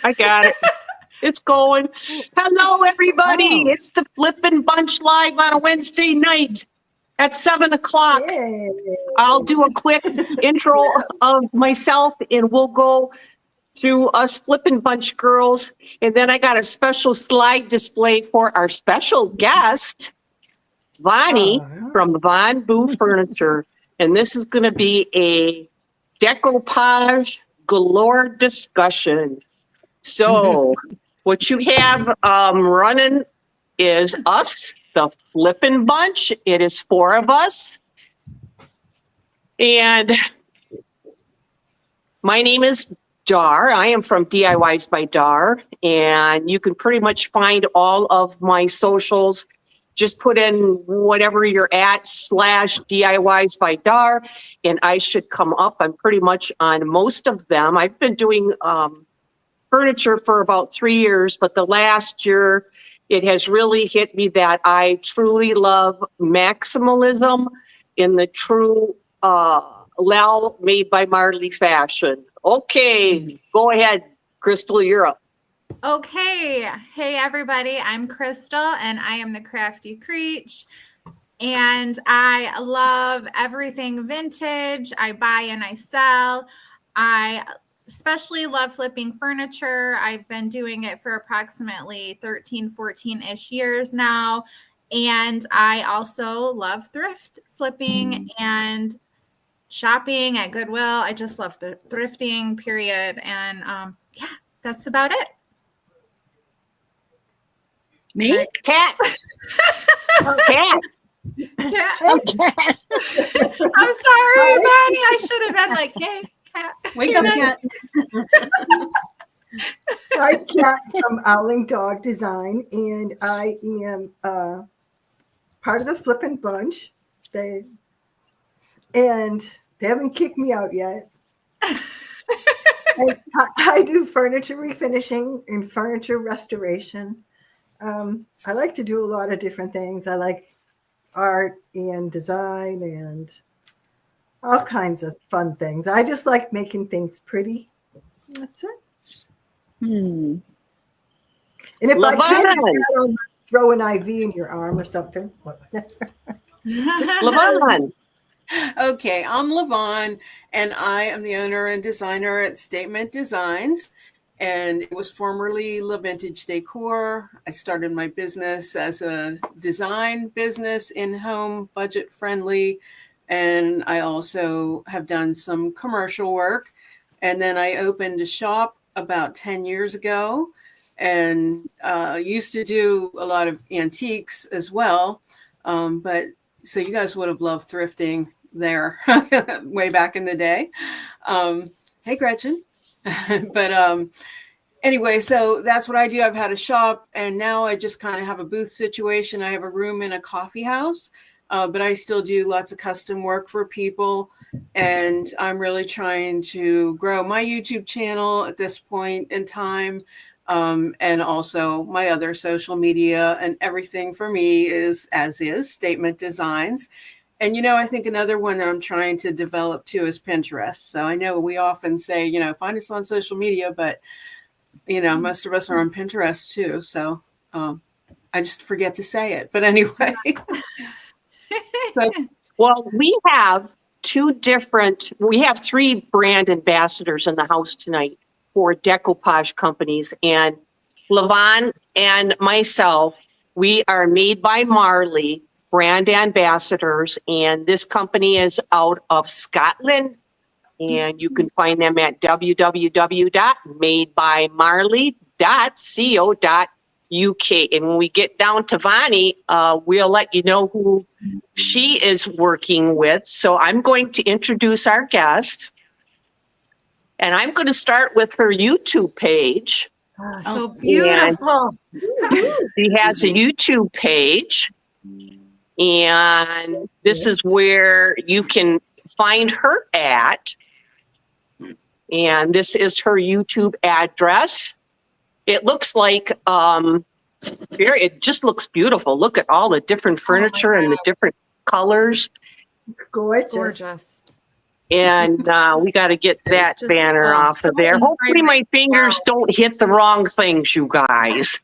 I got it. It's going. Hello, everybody. Oh. It's the Flippin Bunch live on a Wednesday night at 7 o'clock. Yay. I'll do a quick intro of myself and we'll go through us Flippin Bunch girls. And then I got a special slide display for our special guest, Vonnie from VonBoo Furniture. And this is going to be a decoupage galore discussion. So what you have running is us, the Flippin Bunch. It is 4 of us. And my name is Dar. I am from DIYs by Dar. And you can pretty much find all of my socials. Just put in whatever you're at /DIYs by Dar, and I should come up. I'm pretty much on most of them. I've been doing furniture for about 3 years, but the last year it has really hit me that I truly love maximalism in the true Lel made by Marley fashion. Okay, go ahead, Crystal, you're up. Okay. Hey, everybody. I'm Crystal, and I am the Crafty Creech. And I love everything vintage. I buy and I sell. I especially love flipping furniture. I've been doing it for approximately 13, 14-ish years now. And I also love thrift flipping and shopping at Goodwill. I just love the thrifting, period. And yeah, that's about it. Me? Cat. Cat. Cat. I'm sorry, Bonnie. I should have been like, hey, Cat. Wake up, Cat. Hi, Cat from Owling Dog Design, and I am part of the Flippin Bunch. They haven't kicked me out yet. I do furniture refinishing and furniture restoration. I like to do a lot of different things. I like art and design and all kinds of fun things. I just like making things pretty. That's it. And if I can't do that, I'll throw an IV in your arm or something. Lavon. Okay, I'm Lavon, and I am the owner and designer at Statement Designs. And it was formerly La Vintage Decor. I started my business as a design business, in-home, budget-friendly. And I also have done some commercial work. And then I opened a shop about 10 years ago and used to do a lot of antiques as well. But so you guys would have loved thrifting there way back in the day. Hey, Gretchen. But anyway, so that's what I do. I've had a shop, and now I just kind of have a booth situation. I have a room in a coffee house, but I still do lots of custom work for people. And I'm really trying to grow my YouTube channel at this point in time, and also my other social media, and everything for me is as is Statement Designs. And, you know, I think another one that I'm trying to develop too is Pinterest. So I know we often say, you know, find us on social media, but, you know, most of us are on Pinterest too. So I just forget to say it. But anyway. Well, we have 3 brand ambassadors in the house tonight for decoupage companies. And Lavon and myself, we are Made by Marley brand ambassadors, and this company is out of Scotland, and you can find them at www.madebymarley.co.uk. And when we get down to Vonnie, we'll let you know who she is working with. So I'm going to introduce our guest, and I'm going to start with her YouTube page. Oh, so beautiful. She has a YouTube page. And this is where you can find her at. And this is her YouTube address. It looks like, it just looks beautiful. Look at all the different furniture and the different colors. Gorgeous. Gorgeous. And we got to get that just, banner off so of there. inspired Hopefully my fingers don't hit the wrong things, you guys.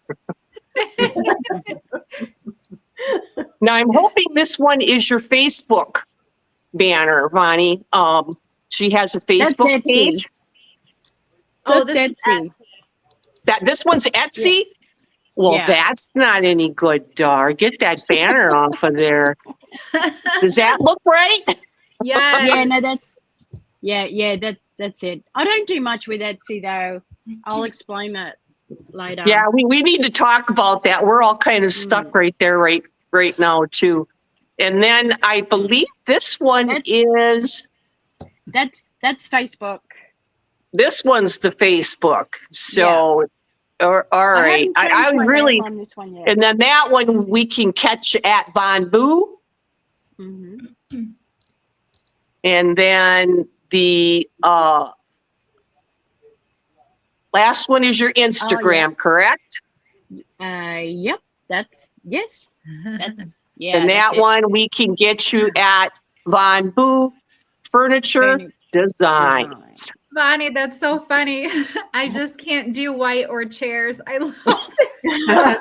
Now I'm hoping this one is your Facebook banner, Vonnie. She has a Facebook Etsy. page. Oh, That's this is Etsy. This one's Etsy? Well, Yeah. that's not any good, Dar. Get that banner off of there. Does that look right? Yeah. Yeah, no, that's that's it. I don't do much with Etsy though. I'll explain that later. Yeah, we need to talk about that. We're all kind of stuck right there right now too. And then I believe this one is That's Facebook. this one's the Facebook. So all right. I haven't would changed my really name on this one yet. and then that one we can catch at VonBoo. Mm-hmm. And then the last one is your Instagram, correct? Yep. That's yes. That's And that that's it. one we can get you at VonBoo Furniture Designs. Bonnie, that's so funny. I just can't do white or chairs. I love it.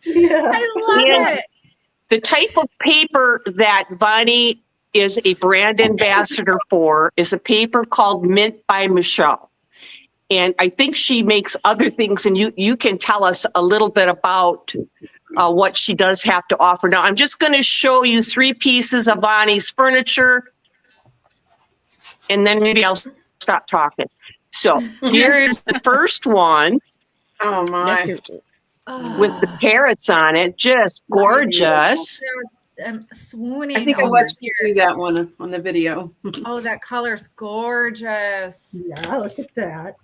Yeah. I love Yeah. it. The type of paper that Vonnie is a brand ambassador for is a paper called Mint by Michelle. And I think she makes other things, and you can tell us a little bit about what she does have to offer. Now, I'm just going to show you 3 pieces of Vonnie's furniture, and then maybe I'll stop talking. So here's the first one Oh my. with the parrots on it. Just gorgeous. I'm swooning. I think I over watched you here. do that one on the video. Oh, that color's gorgeous. Yeah, look at that.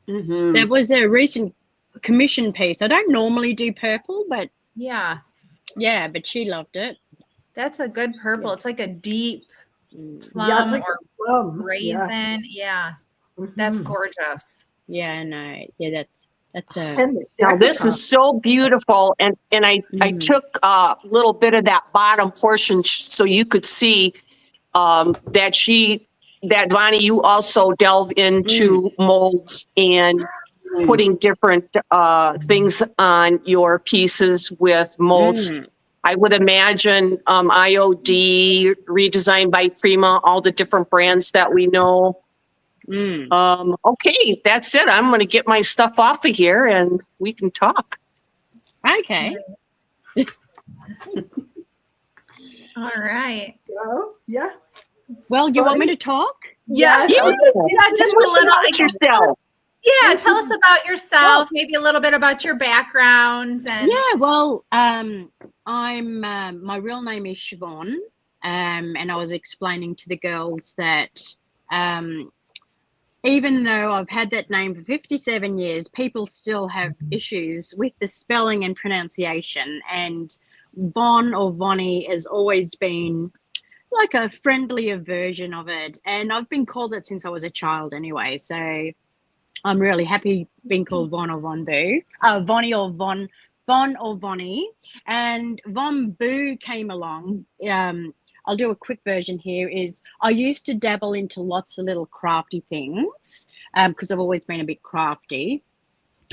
Mhm. That was a recent commission piece. I don't normally do purple, but Yeah, but she loved it. that's a good purple. It's like a deep plum Yeah, it's like or a plum. raisin. Yeah, that's Mhm. gorgeous. Yeah, no, yeah, that's a And the Now this decoupage. is so beautiful, and I took a little bit of that bottom portion so you could see that Vonnie, you also delve into molds and putting different things on your pieces with molds. I would imagine IOD, redesigned by Prima, all the different brands that we know. Okay, that's it. I'm going to get my stuff off of here and we can talk. Okay. All right. Oh, yeah. Well, you want me to talk? Yeah, Yeah, tell us, just a little. About yourself. Yeah, tell us about yourself. Maybe a little bit about your background. And Yeah, well, I'm my real name is Siobhan, and I was explaining to the girls that even though I've had that name for 57 years, people still have issues with the spelling and pronunciation. And Von or Vonnie has always been like a friendlier version of it. And I've been called it since I was a child anyway. So I'm really happy being called Von or VonBoo. Vonnie or Von or Vonnie. And VonBoo came along. I'll do a quick version here. Is I used to dabble into lots of little crafty things because I've always been a bit crafty,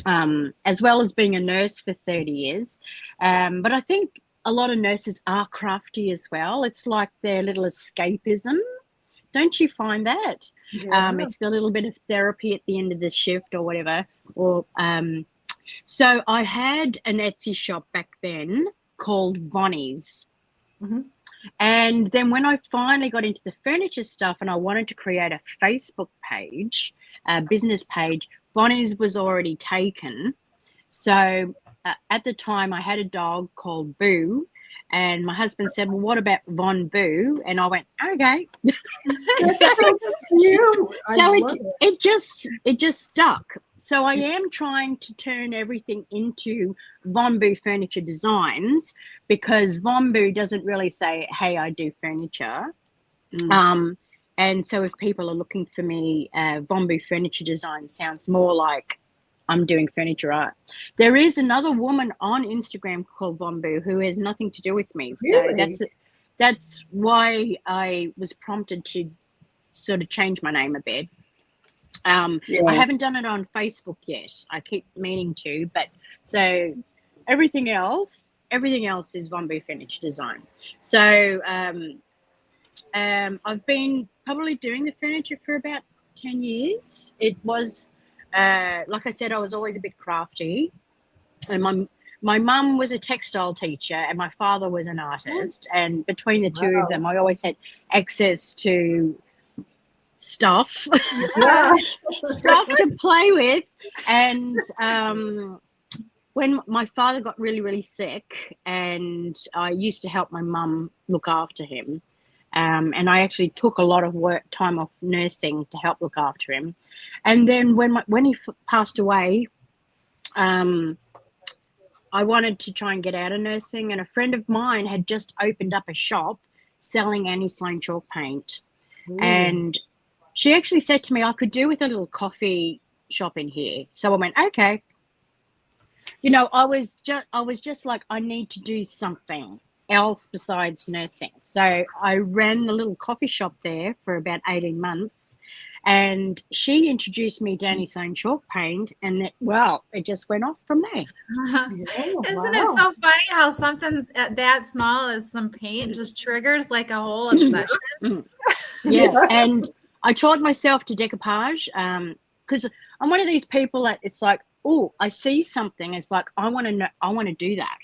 as well as being a nurse for 30 years. But I think a lot of nurses are crafty as well. It's like their little escapism. Don't you find that? Yeah. It's a little bit of therapy at the end of the shift or whatever. Or so I had an Etsy shop back then called Vonnie's. Mhm. And then when I finally got into the furniture stuff and I wanted to create a Facebook page, a business page, Vonnie's was already taken. So at the time I had a dog called Boo, and my husband said, well, what about VonBoo? And I went, okay. That's so cute. I So love it. it just stuck. So I am trying to turn everything into VonBoo Furniture Designs, because VonBoo doesn't really say, hey, I do furniture. And so if people are looking for me, VonBoo Furniture Design sounds more like I'm doing furniture art. There is another woman on Instagram called VonBoo who has nothing to do with me. Really? So that's why I was prompted to sort of changed my name a bit. Yeah. I haven't done it on Facebook yet. I keep meaning to, but so everything else is VonBoo Furniture Design. So I've been probably doing the furniture for about 10 years. It was, like I said, I was always a bit crafty. And my mum was a textile teacher and my father was an artist. And between the two of them, I always had access to stuff, Yeah. stuff to play with. And when my father got really, really sick, and I used to help my mum look after him, and I actually took a lot of time off nursing to help look after him. And then when he passed away, I wanted to try and get out of nursing, and a friend of mine had just opened up a shop selling anti-slime chalk paint. And she actually said to me, I could do with a little coffee shop in here. So I went, okay. You know, I was just like, I need to do something else besides nursing. So I ran the little coffee shop there for about 18 months. And she introduced me to anti-slime chalk paint, and it just went off from there. Isn't it so funny how something's that small as some paint just triggers like a whole obsession? Yeah, and I taught myself to decoupage because I'm one of these people that it's like, oh, I see something, it's like I want to do that.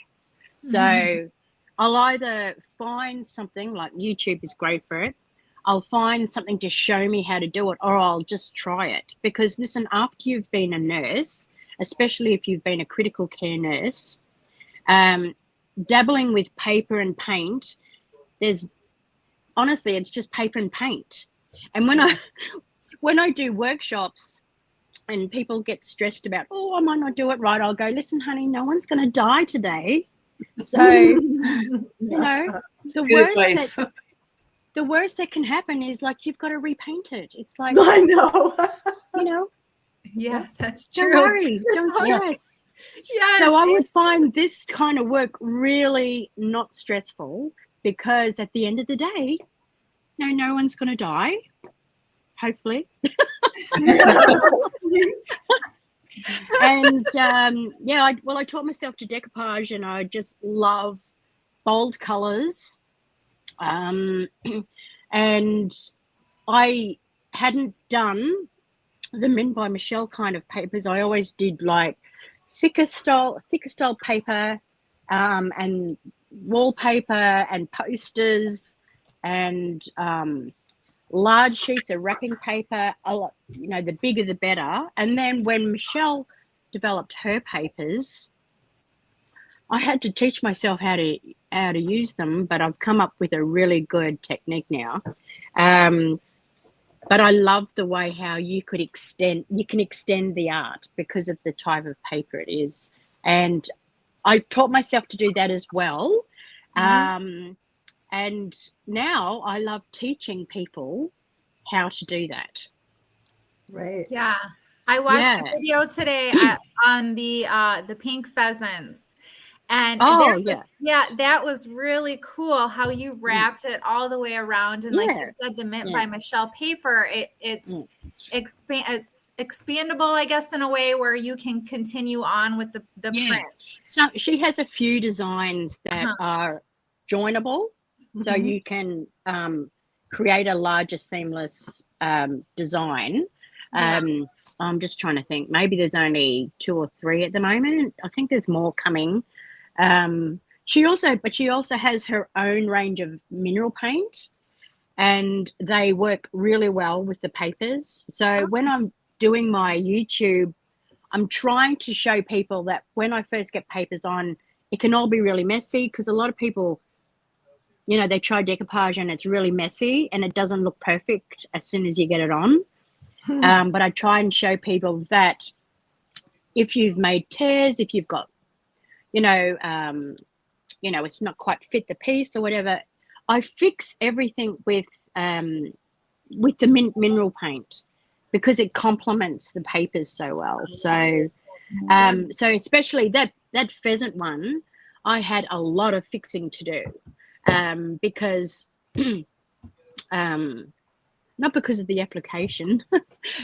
So I'll either find something, like YouTube is great for it. I'll find something to show me how to do it, or I'll just try it. Because listen, after you've been a nurse, especially if you've been a critical care nurse, dabbling with paper and paint, honestly, it's just paper and paint. And when I do workshops and people get stressed about, oh, I might not do it right, I'll go, listen, honey, no one's going to die today. So, you know, the worst that can happen is like you've got to repaint it. It's like, I know. you know, Yeah, that's true. don't worry, don't stress. Yes. So I would find this kind of work really not stressful, because at the end of the day, no one's going to die, hopefully. And I taught myself to decoupage, and I just love bold colors. And I hadn't done the Mint by Michelle kind of papers. I always did like thicker style paper, and wallpaper and posters, and large sheets of wrapping paper. You know, the bigger the better. And then when Michelle developed her papers, I had to teach myself how to use them, but I've come up with a really good technique now. But I love the way how you can extend the art because of the type of paper it is. And I taught myself to do that as well. And now I love teaching people how to do that. Right. Yeah. I watched a video today on the pink pheasants. And that was really cool how you wrapped it all the way around. And like you said, the Mint by Michelle paper, it's expandable, I guess, in a way where you can continue on with the print. So she has a few designs that are joinable, so you can create a larger seamless design. I'm just trying to think. Maybe there's only 2 or 3 at the moment. I think there's more coming. She also has her own range of mineral paint, and they work really well with the papers. So when I'm doing my YouTube, I'm trying to show people that when I first get papers on, it can all be really messy, because a lot of people, you know, they try decoupage and it's really messy and it doesn't look perfect as soon as you get it on. But I try and show people that if you've made tears, if you've got, it's not quite fit the piece or whatever, I fix everything with the mineral paint, because it complements the papers so well. So, so especially that pheasant one, I had a lot of fixing to do, because not because of the application,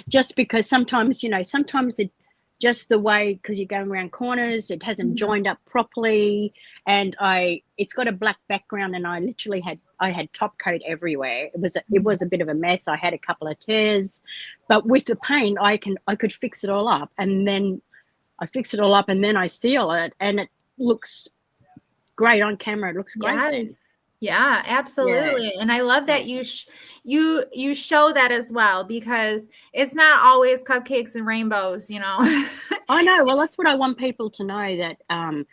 just because sometimes, sometimes it just the way, because you're going around corners, it hasn't joined up properly, and it's got a black background, and I literally had top coat everywhere. It was a bit of a mess. I had a couple of tears, but with the paint, I could fix it all up, and then I fix it all up, and then I seal it, and it looks great on camera. It looks great. Yes. Yeah, absolutely. Yeah. And I love that you show that as well, because it's not always cupcakes and rainbows, I know. Well, that's what I want people to know, that and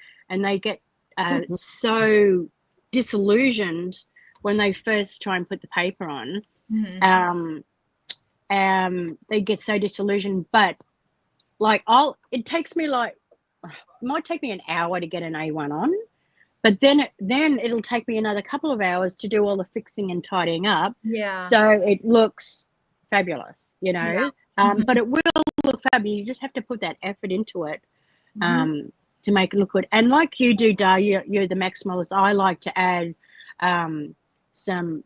they get so disillusioned when they first try and put the paper on. They get so disillusioned, but like it might take me an hour to get an A1 on. But then it'll take me another couple of hours to do all the fixing and tidying up. Yeah. So it looks fabulous, Yeah. But it will look fabulous. You just have to put that effort into it to make it look good. And like you do, Dar, you're the maximalist. I like to add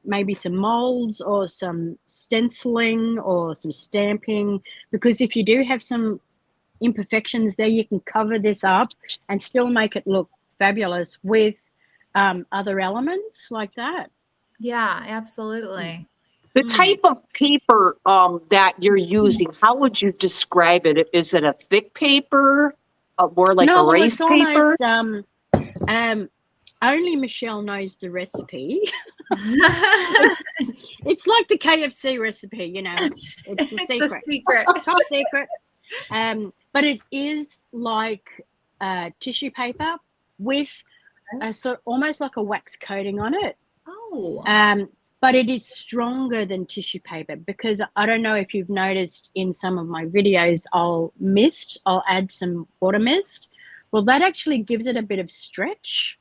maybe some molds or some stenciling or some stamping, because if you do have some imperfections there, you can cover this up and still make it look fabulous with other elements like that. Yeah, absolutely. The type of paper that you're using, how would you describe it? Is it a thick paper, more like a race paper? Almost, only Michelle knows the recipe. It's like the KFC recipe, It's a secret. Top secret. But it is like tissue paper with almost like a wax coating on it. Oh. But it is stronger than tissue paper, because I don't know if you've noticed in some of my videos, I'll add some water mist. Well, that actually gives it a bit of stretch.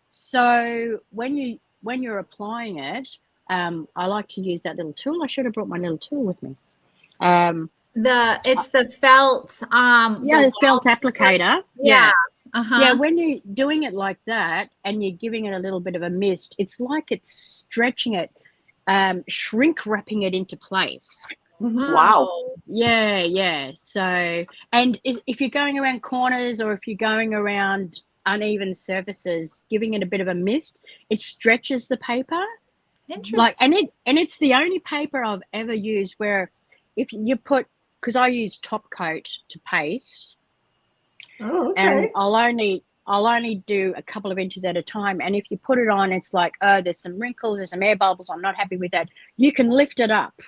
So when you're applying it, I like to use that little tool. I should have brought my little tool with me. It's the felt the felt applicator. Yeah. Yeah, when you're doing it like that and you're giving it a little bit of a mist, it's like it's stretching it, shrink wrapping it into place. Wow. Yeah. So, and if you're going around corners or if you're going around uneven surfaces, giving it a bit of a mist, it stretches the paper. Interesting. And it's the only paper I've ever used where if you put, because I use top coat to paste. Oh, okay. And I'll only do a couple of inches at a time. And if you put it on, it's like, oh, there's some wrinkles, there's some air bubbles, I'm not happy with that. You can lift it up.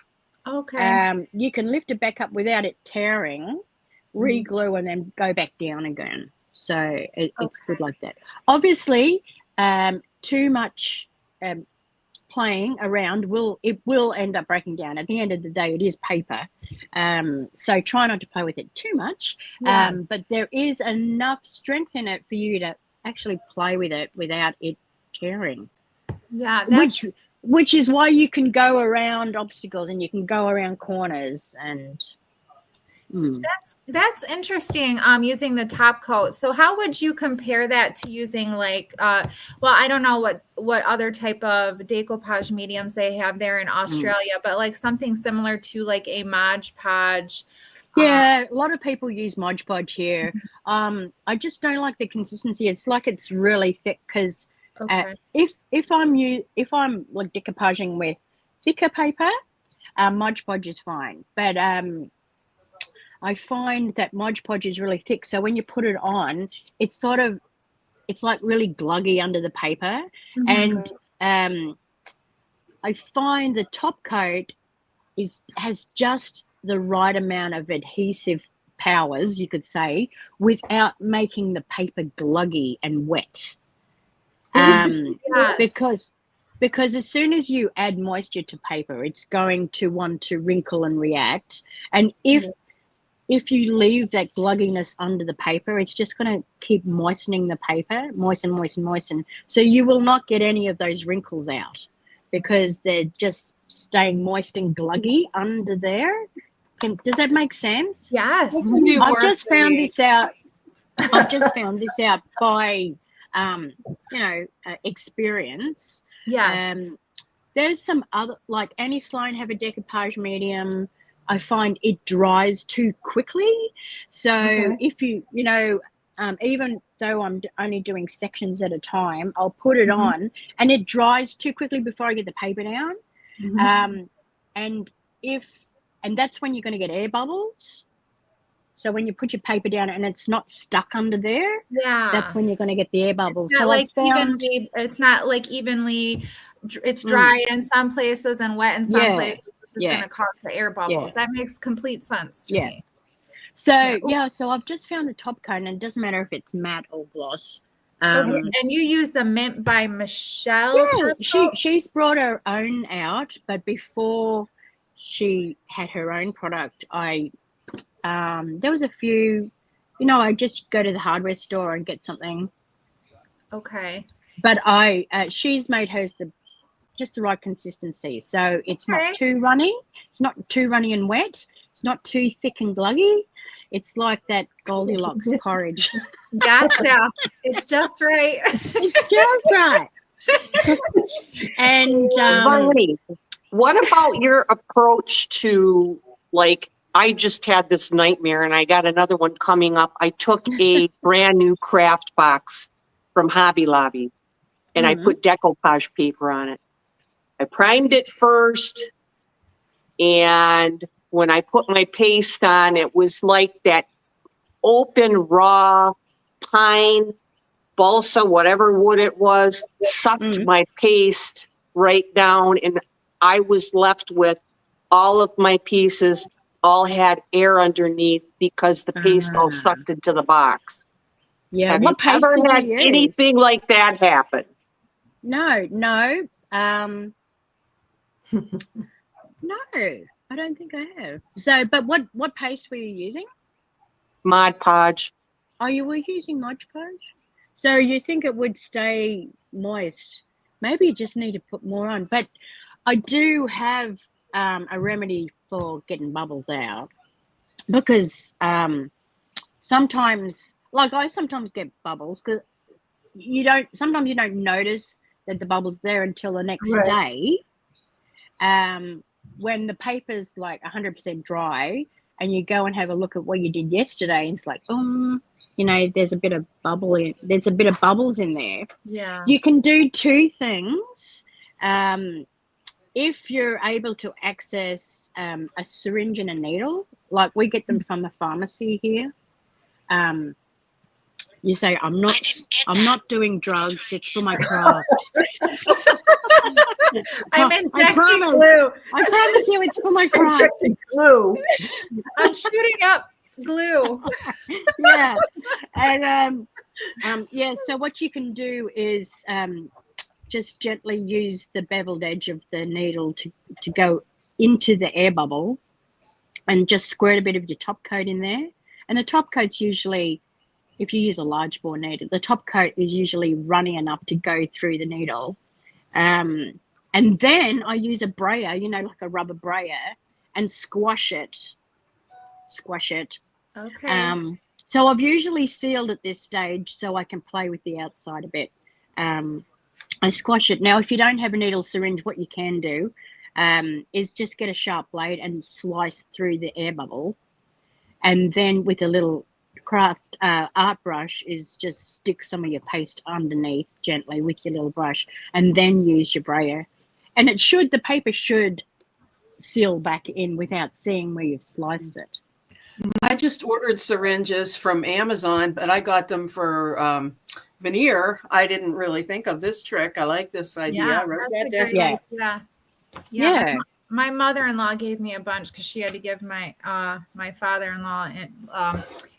Okay. You can lift it back up without it tearing, re-glue, and then go back down again. So it's good like that. Obviously, too much playing around will end up breaking down. At the end of the day, it is paper, so try not to play with it too much. Yes. But there is enough strength in it for you to actually play with it without it tearing. Yeah, which is why you can go around obstacles and you can go around corners and. That's interesting. Using the top coat. So how would you compare that to using like I don't know what other type of decoupage mediums they have there in Australia, but like something similar to like a Mod Podge. Yeah, a lot of people use Mod Podge here. I just don't like the consistency. It's like it's really thick, because if I'm like decoupaging with thicker paper, Mod Podge is fine. But I find that Mod Podge is really thick, so when you put it on, it's like really gluggy under the paper. And I find the top coat has just the right amount of adhesive powers, you could say, without making the paper gluggy and wet. Because as soon as you add moisture to paper, it's going to want to wrinkle and react. And if you leave that glugginess under the paper, it's just going to keep moistening the paper, moisten. So you will not get any of those wrinkles out, because they're just staying moist and gluggy under there. Does that make sense? Yes. I've just found this out by, experience. Yes. there's some other, like Annie Sloan have a decoupage medium. I find it dries too quickly. So if even though I'm only doing sections at a time, I'll put it on and it dries too quickly before I get the paper down. And that's when you're going to get air bubbles. So when you put your paper down and it's not stuck under there, that's when you're going to get the air bubbles. It's not So like evenly, it's dry in some places and wet in some places. It's going to cause the air bubbles. That makes complete sense to me. So so I've just found the top coat, and it doesn't matter if it's matte or gloss. And you use the Mint by Michelle. She's brought her own out, but before she had her own product, there was a few, I just go to the hardware store and get something. Okay. But she's made hers just the right consistency. So it's not too runny. It's not too runny and wet. It's not too thick and gluggy. It's like that Goldilocks porridge. Gotcha. It's just right. It's just right. And Bonnie, what about your approach to, like, I just had this nightmare and I got another one coming up. I took a brand new craft box from Hobby Lobby and I put decoupage paper on it. I primed it first, and when I put my paste on, it was like that open, raw pine, balsa, whatever wood it was, sucked my paste right down, and I was left with all of my pieces all had air underneath because the paste all sucked into the box. Yeah. Have What you paste ever did had you use? anything like that happen? No. No, I don't think I have. So, but what paste were you using? Mod Podge. Oh, you were using Mod Podge? So you think it would stay moist? Maybe you just need to put more on. But I do have a remedy for getting bubbles out, because sometimes get bubbles because sometimes you don't notice that the bubble's there until the next day. When the paper's like 100% dry and you go and have a look at what you did yesterday, and it's like, there's a bit of bubbles in there. Yeah. You can do two things. If you're able to access a syringe and a needle, like we get them from the pharmacy here, you say, I'm not doing drugs, it's for my craft. I'm injecting glue. I promise you it's for my craft. Injecting glue. I'm shooting up glue. Yeah. And so what you can do is just gently use the beveled edge of the needle to go into the air bubble and just squirt a bit of your top coat in there. And the top coat's usually, if you use a large bore needle, the top coat is usually runny enough to go through the needle. And then I use a brayer, like a rubber brayer, and squash it. Okay. So I've usually sealed at this stage so I can play with the outside a bit. I squash it. Now, if you don't have a needle syringe, what you can do is just get a sharp blade and slice through the air bubble. And then with a little craft art brush is just stick some of your paste underneath gently with your little brush, and then use your brayer. And the paper should seal back in without seeing where you've sliced it. I just ordered syringes from Amazon, but I got them for veneer. I didn't really think of this trick. I like this idea. Yeah, I wrote that's that a down. great idea. My mother-in-law gave me a bunch because she had to give my my father-in-law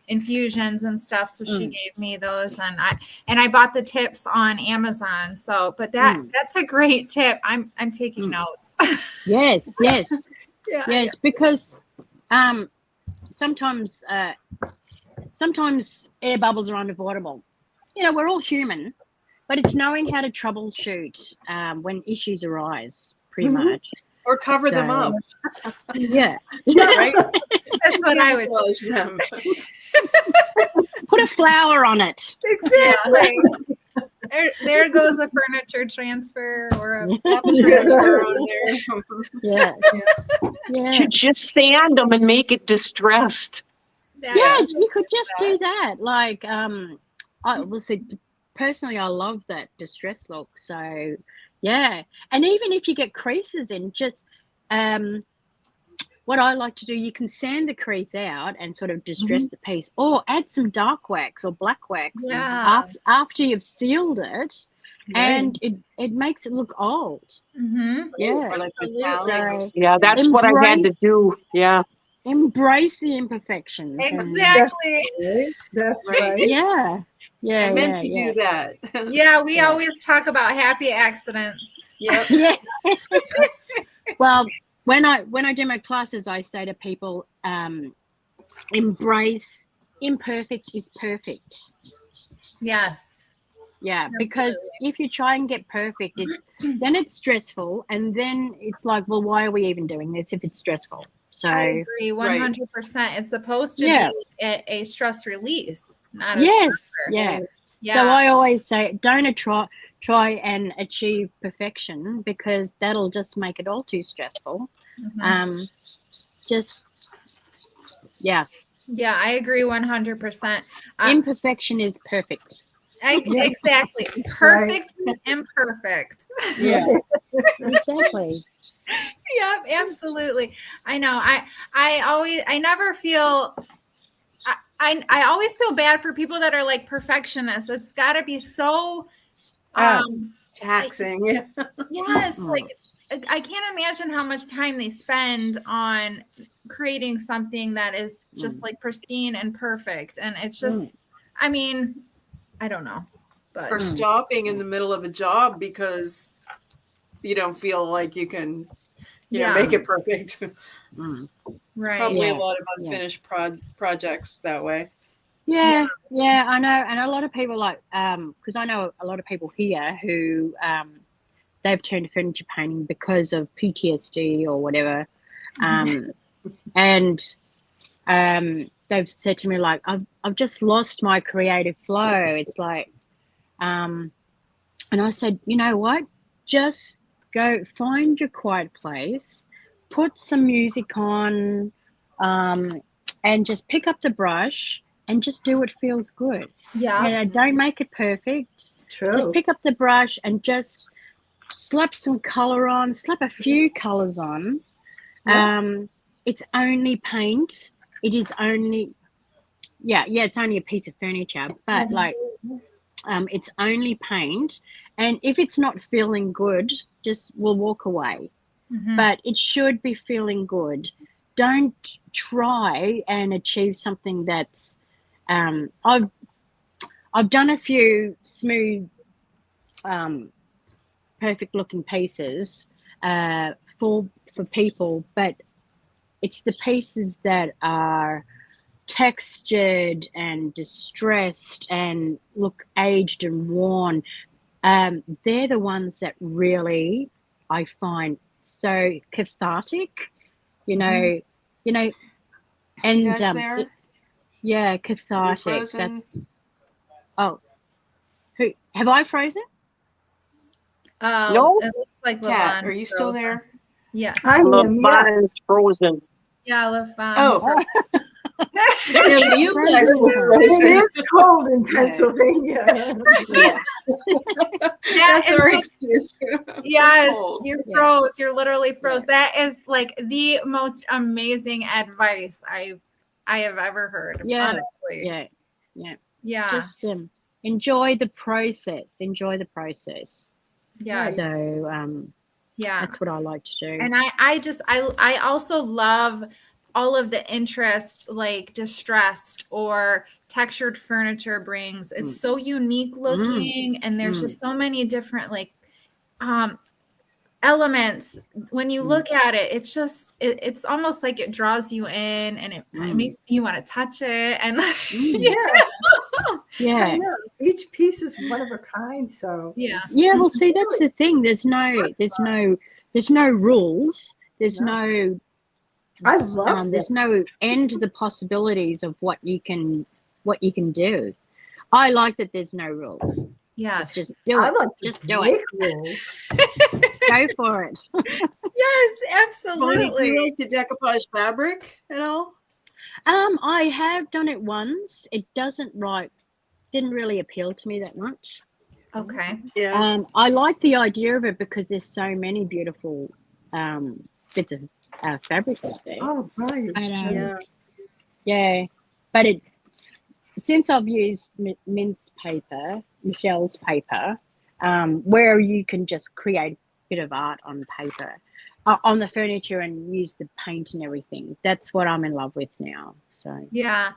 infusions and stuff, so she gave me those, and I bought the tips on Amazon. So, but that's a great tip. I'm taking notes. Yes. Yeah. Because sometimes air bubbles are unavoidable. We're all human, but it's knowing how to troubleshoot when issues arise, pretty much. Or cover them up. Yeah. Right? That's what I would Close them. Put a flower on it. Exactly. There goes a furniture transfer or a Swap and transfer on there. Yeah. Yeah. You just sand them and make it distressed. Yes, you could just do that. Like, I will say, personally, I love that distress look. So, yeah, and even if you get creases in, just what I like to do, you can sand the crease out and sort of distress the piece, or add some dark wax or black wax after you've sealed it, and it makes it look old. Yeah, Or like Absolutely. so, Yeah, that's what I had to do. Yeah. embrace the imperfections. Exactly. That's Right. right. Yeah, yeah, I meant yeah, to do that. Yeah, we always talk about happy accidents. Yep. Yeah. Well, when I do my classes, I say to people, embrace imperfect is perfect. Yes. Yeah, because if you try and get perfect, then it's stressful, and then it's like, well, why are we even doing this if it's stressful? So I agree 100%. It's supposed to be a stress release, not a yes, stressor. yeah. So I always say, don't try and achieve perfection, because that'll just make it all too stressful. Just yeah, I agree 100%. imperfection is perfect. Exactly. Perfect and imperfect. Yeah, exactly. Yep, absolutely. I know. I never feel I always feel bad for people that are like perfectionists. It's got to be so Taxing. yes, like I can't imagine how much time they spend on creating something that is just like pristine and perfect, and it's just I mean, I don't know. But Or stopping in the middle of a job because you don't feel like you can make it perfect. Right. Probably a lot of unfinished projects that way. Yeah, I know. And a lot of people because I know a lot of people here who they've turned to furniture painting because of PTSD or whatever. And they've said to me, like, I've just lost my creative flow. It's like, and I said, you know what? Just go find your quiet place, put some music on, and just pick up the brush and just do what feels good. Yeah. Don't make it perfect. True. Just pick up the brush and just slap some color on, slap a few colors on. It's only paint. It is only, it's only a piece of furniture, but it's only paint. And if it's not feeling good, we'll walk away. But it should be feeling good. Don't try and achieve something that's, I've done a few smooth, perfect looking pieces for people, but it's the pieces that are textured and distressed and look aged and worn. They're the ones that really I find so cathartic, and You guys there? cathartic. That's who have I frozen? No. It looks like Kat, Levon's are you still frozen. there? Yeah. Levon is frozen. Yeah, Levon's Oh. frozen. You guys were It frozen. is cold in Pennsylvania. That's our is excuse. Yes, Cold. you froze. You're literally froze. That is like the most amazing advice I have ever heard. Honestly. Yeah. Just enjoy the process. Yes. So that's what I like to do. And I also love all of the interest like distressed or textured furniture brings. It's so unique looking, and there's just so many different like elements. When you look at it, it's just it's almost like it draws you in, and it makes you want to touch it. And I know. Each piece is one of a kind. So well, see, that's the thing. There's no rules. There's no. I love there's no end to the possibilities of what you can do. I like that there's no rules. Yes. Just do I it. like to Just do break it. rules. Go for it. Yes, Bonnie, do you absolutely. like to decoupage fabric at all? I have done it once. It didn't really appeal to me that much. Okay. Yeah. I like the idea of it because there's so many beautiful bits of fabric out there. Oh, right. And, Yeah. yeah, but since I've used Michelle's paper, where you can just create a bit of art on paper, on the furniture and use the paint and everything. That's what I'm in love with now. So Yeah.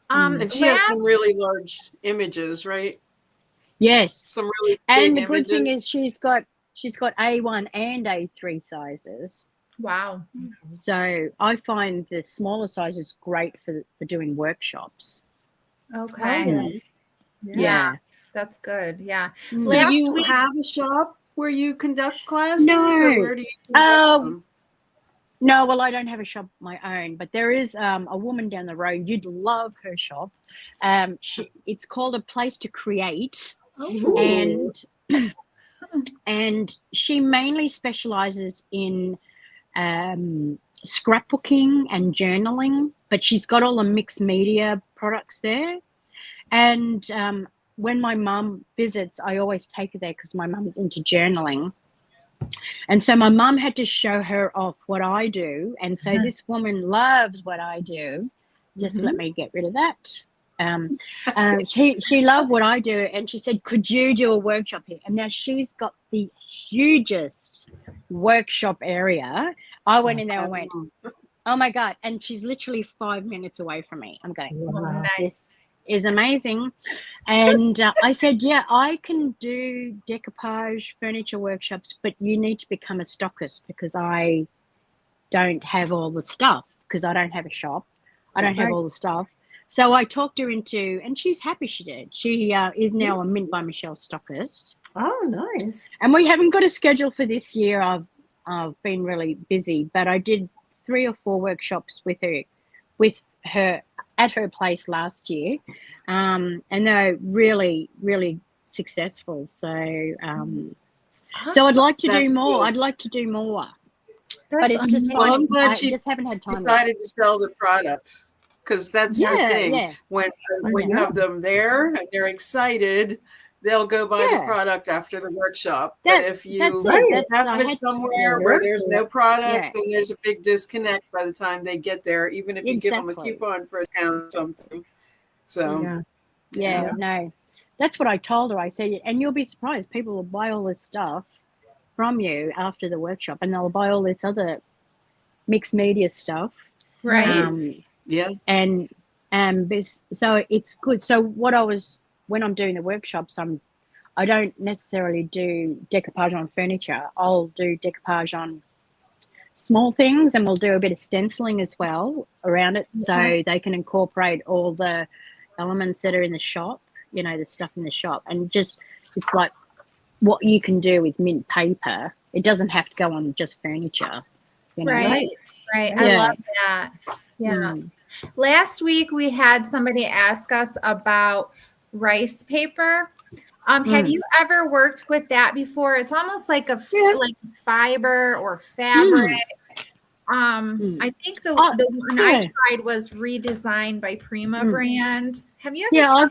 And she has some really large images, right? yes, Some really and big the good thing images. is she's got A1 and A3 sizes. Wow. So I find the smaller sizes great for doing workshops. Okay. Oh, Mm. Yeah. That's good. Yeah. Mm. So Last you week- have a shop where you conduct classes, or No. where do you conduct them? No, well, I don't have a shop of my own, but there is a woman down the road. You'd love her shop. It's called A Place to Create, Ooh. and she mainly specializes in scrapbooking and journaling, but she's got all the mixed media products there. And when my mum visits, I always take her there because my mum's into journaling. And so my mum had to show her off what I do. And so this woman loves what I do. Just let me get rid of that. She loved what I do. And she said, could you do a workshop here? And now she's got the hugest workshop area. I went in there and went, oh my God. And she's literally 5 minutes away from me. I'm going, Wow. Nice. this is amazing. And I said, yeah, I can do decoupage furniture workshops, but you need to become a stockist because I don't have all the stuff, because I don't have a shop. I don't have Right. all the stuff. So I talked her into, and she's happy she did. She is now a Mint by Michelle stockist. Oh, nice. And we haven't got a schedule for this year. I've been really busy, but I did 3 or 4 workshops with her at her place last year, and they're really, really successful. So, so I'd like to That's do more. good. I'd like to do more, That's but it's just amazing. Well, I'm glad I she just haven't had time. decided to sell the products, because that's the Yeah, thing. yeah. When I you know. have them there and they're excited, they'll go buy the Yeah. product after the workshop. That- But if you that's Right. it. That's, I have it had somewhere to, where there's no product, Yeah. then there's a big disconnect by the time they get there, even if you give them a Exactly. coupon for a discount or something. So Yeah. Yeah, no, that's what I told her. I said, and you'll be surprised, people will buy all this stuff from you after the workshop, and they'll buy all this other mixed media stuff. Right. yeah. And so it's good. So when I'm doing the workshops, I don't necessarily do decoupage on furniture. I'll do decoupage on small things, and we'll do a bit of stenciling as well around it, so they can incorporate all the elements that are in the shop, the stuff in the shop. And just, it's like what you can do with mint paper. It doesn't have to go on just furniture. Right. I Yeah. love that. Yeah. Last week we had somebody ask us about rice paper. Have you ever worked with that before? It's almost like like fiber or fabric. I think the one I tried was redesigned by Prima brand. Have you ever tried?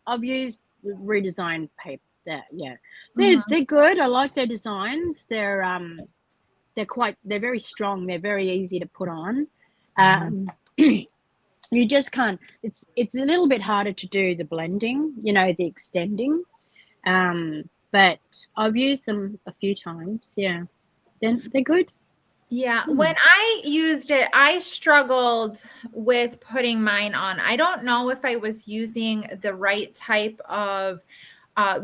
I've used redesigned paper. They're good. I like their designs. They're very strong. They're very easy to put on. You just can't. It's a little bit harder to do the blending, the extending. But I've used them a few times. Yeah, they're good. Yeah, when I used it, I struggled with putting mine on. I don't know if I was using the right type of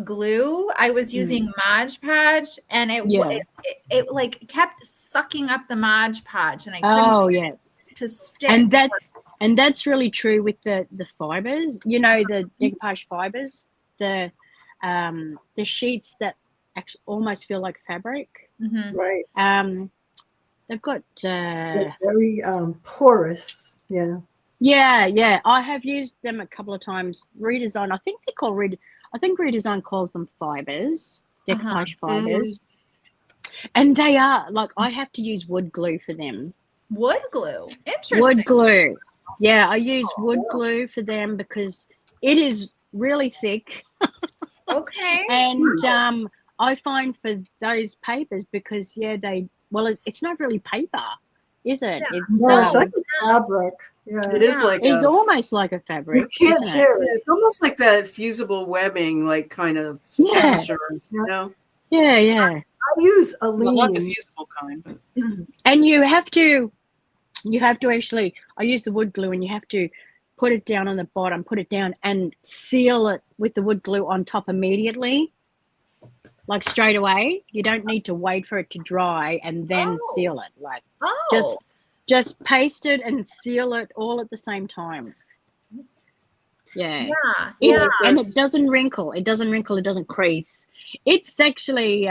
glue. I was using Mod Podge, and it like kept sucking up the Mod Podge, and I couldn't get it to stick. And that's really true with the fibers. The decoupage fibers, the sheets that actually almost feel like fabric. Right. They've got They're very porous. Yeah. Yeah. I have used them a couple of times. Redesign. I think they're called I think redesign calls them fibers, Uh-huh. decoupage fibers. And they are, like, I have to use wood glue for them. Wood glue. Interesting. Wood glue. Yeah, I use wood glue for them because it is really thick. Okay. And I find for those papers, because, it's not really paper, is it? Yeah. No, it's It's like a fabric. Yeah. It is like it's a, almost like a You fabric, can't isn't it? tear it's almost like that fusible webbing, like kind of Yeah. texture, you know? Yeah, yeah. I use a Well, not the lean. fusible kind, but And you have to actually, I use the wood glue, and you have to put it down on the bottom, put it down and seal it with the wood glue on top immediately, like straight away. You don't need to wait for it to dry and then Oh. seal it. Like, Oh. just paste it and seal it all at the same time. Yeah. Yeah. It- Yeah. and it doesn't wrinkle. It doesn't crease. It's actually,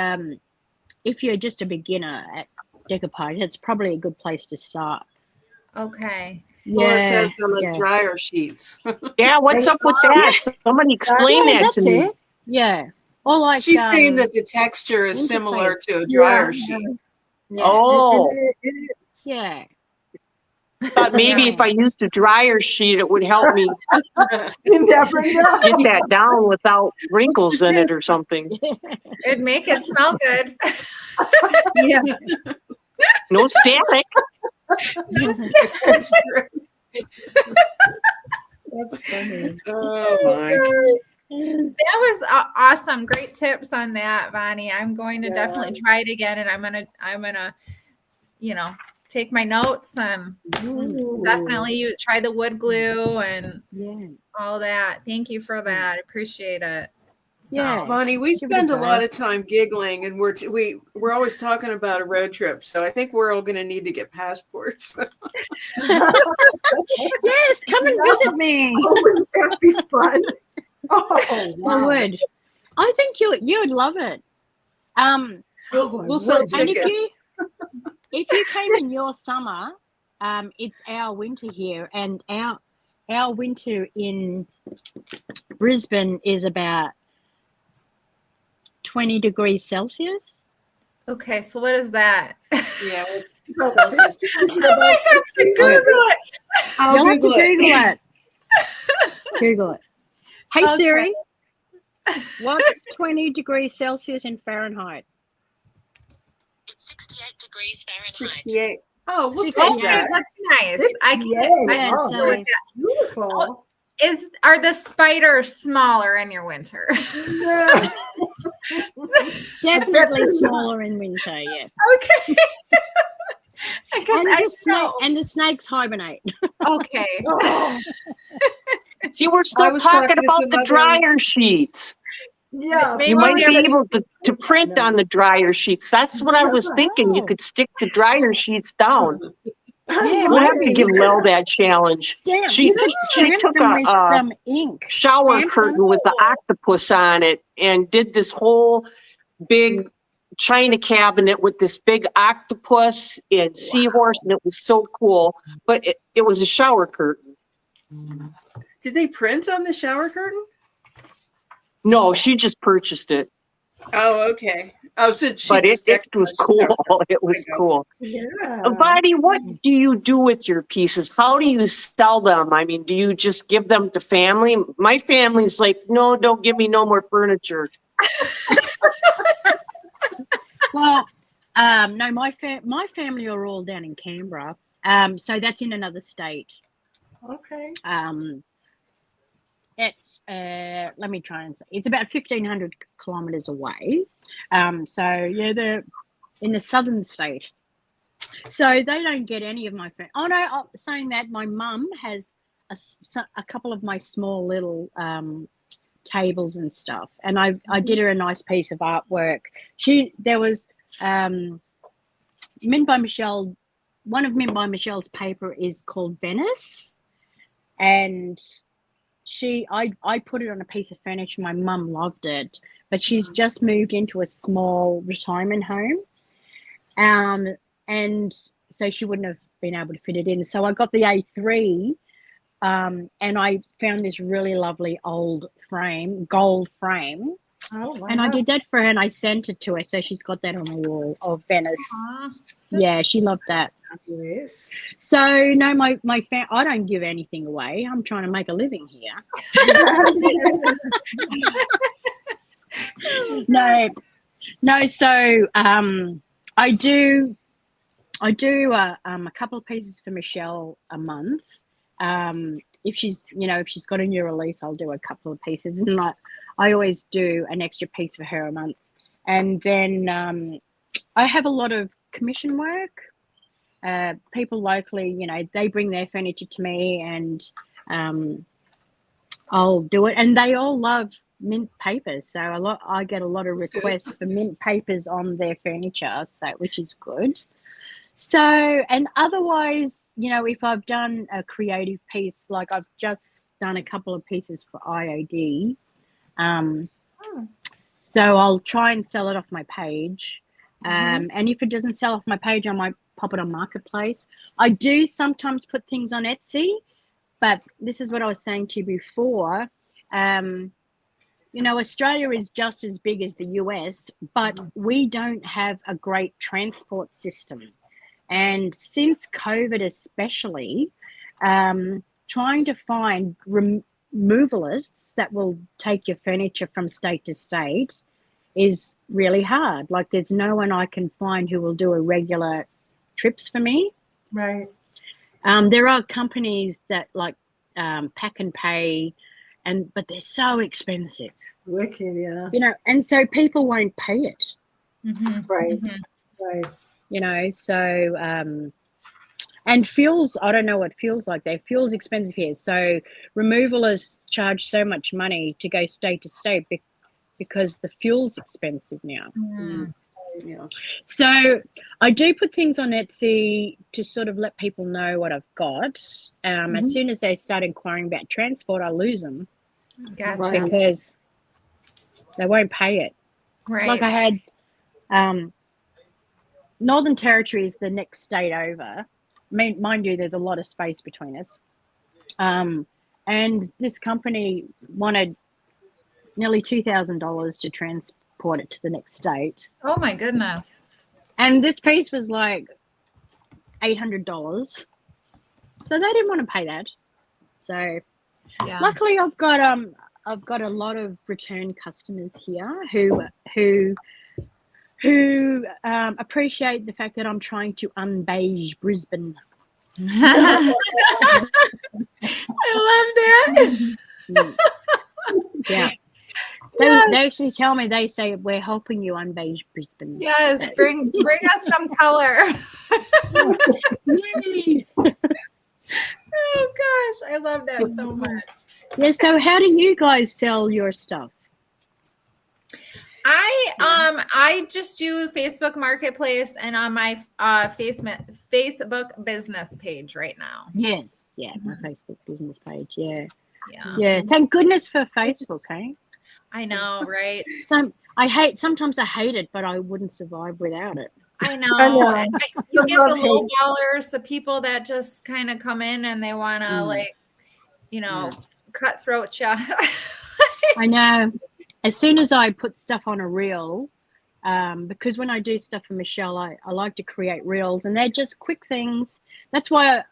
if you're just a beginner at decoupage, it's probably a good place to start. Okay. Laura says they're like yeah. dryer sheets. Yeah, what's up with that? Somebody explain Yeah, that that's to me. it. Yeah. Or like, She's saying that the texture is similar to a dryer sheet. Yeah. Oh. It is. yeah. Thought maybe if I used a dryer sheet, it would help me You never know. get that down without wrinkles in it or something. It'd make it smell good. Yeah. No static. That's true. That's funny. Oh my. That was awesome. Great tips on that, Bonnie. I'm going to Yeah. definitely try it again, and I'm gonna, take my notes and Ooh. definitely try the wood glue and Yeah. all that. Thank you for that. I appreciate it. So, Yeah. Bonnie, we Give it a spend a go. lot of time giggling, and we're always talking about a road trip. So I think we're all going to need to get passports. Yes, come and visit me. Oh, wouldn't that be fun? Oh, I wow. would. I think you'd love it. Oh, I We'll sell would. And tickets. if you came in your summer, it's our winter here, and our winter in Brisbane is about 20 degrees Celsius. okay, so what is that? Yeah, it's About I have to Google it. I'll You'll have to Google it. Google it. Google it. Hey Okay. Siri, what's 20 degrees Celsius in Fahrenheit? It's 68 degrees Fahrenheit. 68. Oh, we'll take 68. Okay, that. that's nice. I can. Yeah, I can oh, go with nice. that. Beautiful. Are the spiders smaller in your winter? Yeah. Definitely smaller in winter, yeah. Okay. And the snakes hibernate. Okay. Oh, See, we're I still was talking talking to about the another- dryer sheets. yeah. Maybe You might we be have- able to print on the dryer sheets. That's what I was thinking. You Oh. could stick the dryer sheets down. Yeah, We'll have to maybe. give Lil that challenge. Stamp. She You could stamp took them with a some ink. shower Stamp curtain them. with the octopus on it and did this whole big china cabinet with this big octopus and seahorse, and it was so cool. But it was a shower curtain. Did they print on the shower curtain? No, she just purchased it, Oh, okay. Oh, so she but just it was cool. It was There you go. cool. Yeah. Bonnie, what do you do with your pieces? How do you sell them? I mean, do you just give them to family? My family's like, no, don't give me no more furniture. Well, no, my family are all down in Canberra. So that's in another state. Okay. It's let me try and say it's about 1,500 kilometers away. So yeah, they're in the southern state. So they don't get any of my family. Oh no, saying that, my mum has a couple of my small little tables and stuff, and I did her a nice piece of artwork. There was Mint by Michelle. One of Mint by Michelle's paper is called Venice, and I put it on a piece of furniture. My mum loved it, but she's just moved into a small retirement home, and so she wouldn't have been able to fit it in. So I got the A3 and I found this really lovely old gold frame. Oh, wow. And I did that for her and I sent it to her. So she's got that on the wall of Venice. Aw, Yeah, she loved that. Yes. So no, I don't give anything away. I'm trying to make a living here. No. So I do a couple of pieces for Michelle a month. If she's got a new release, I'll do a couple of pieces, and I always do an extra piece for her a month. And then I have a lot of commission work. People locally, they bring their furniture to me, and I'll do it. And they all love mint papers, so I get a lot of requests for mint papers on their furniture, which is good. So, and otherwise, if I've done a creative piece, like I've just done a couple of pieces for IOD, so I'll try and sell it off my page. And if it doesn't sell off my page, I might pop it on Marketplace. I do sometimes put things on Etsy, but this is what I was saying to you before. Australia is just as big as the US, but we don't have a great transport system. And since COVID especially, trying to find removalists that will take your furniture from state to state is really hard. Like there's no one I can find who will do a regular trips for me. Right. There are companies that like Pack and Pay, but they're so expensive. Wicked, yeah. And so people won't pay it. Right. Right. So and fuels, I don't know what fuel's like there. Fuel's expensive here. So removalists charge so much money to go state to state because the fuel's expensive now. Yeah. So I do put things on Etsy to sort of let people know what I've got. As soon as they start inquiring about transport, I lose them. Gotcha. Right. Because they won't pay it. Right. Like I had Northern Territory is the next state over. Mind you, there's a lot of space between us. And this company wanted nearly $2,000 to transport it to the next state. Oh my goodness. And this piece was like $800. So they didn't want to pay that. So luckily I've got a lot of return customers here who appreciate the fact that I'm trying to unbeige Brisbane. I love that. Yeah. They actually tell me, they say, we're helping you unbeige Brisbane. Yes, bring us some color. Yay. Oh gosh, I love that so much. Yeah, so how do you guys sell your stuff? I just do Facebook Marketplace and on my Facebook business page right now. Yes, yeah, my Facebook business page. Yeah. Yeah. Thank goodness for Facebook, eh? I know, right? Sometimes I hate it, but I wouldn't survive without it. I know. I know. And you get the Love low hate. ballers, the people that just kind of come in and they want to cutthroat you. I know. As soon as I put stuff on a reel, because when I do stuff for Michelle, I like to create reels, and they're just quick things. That's why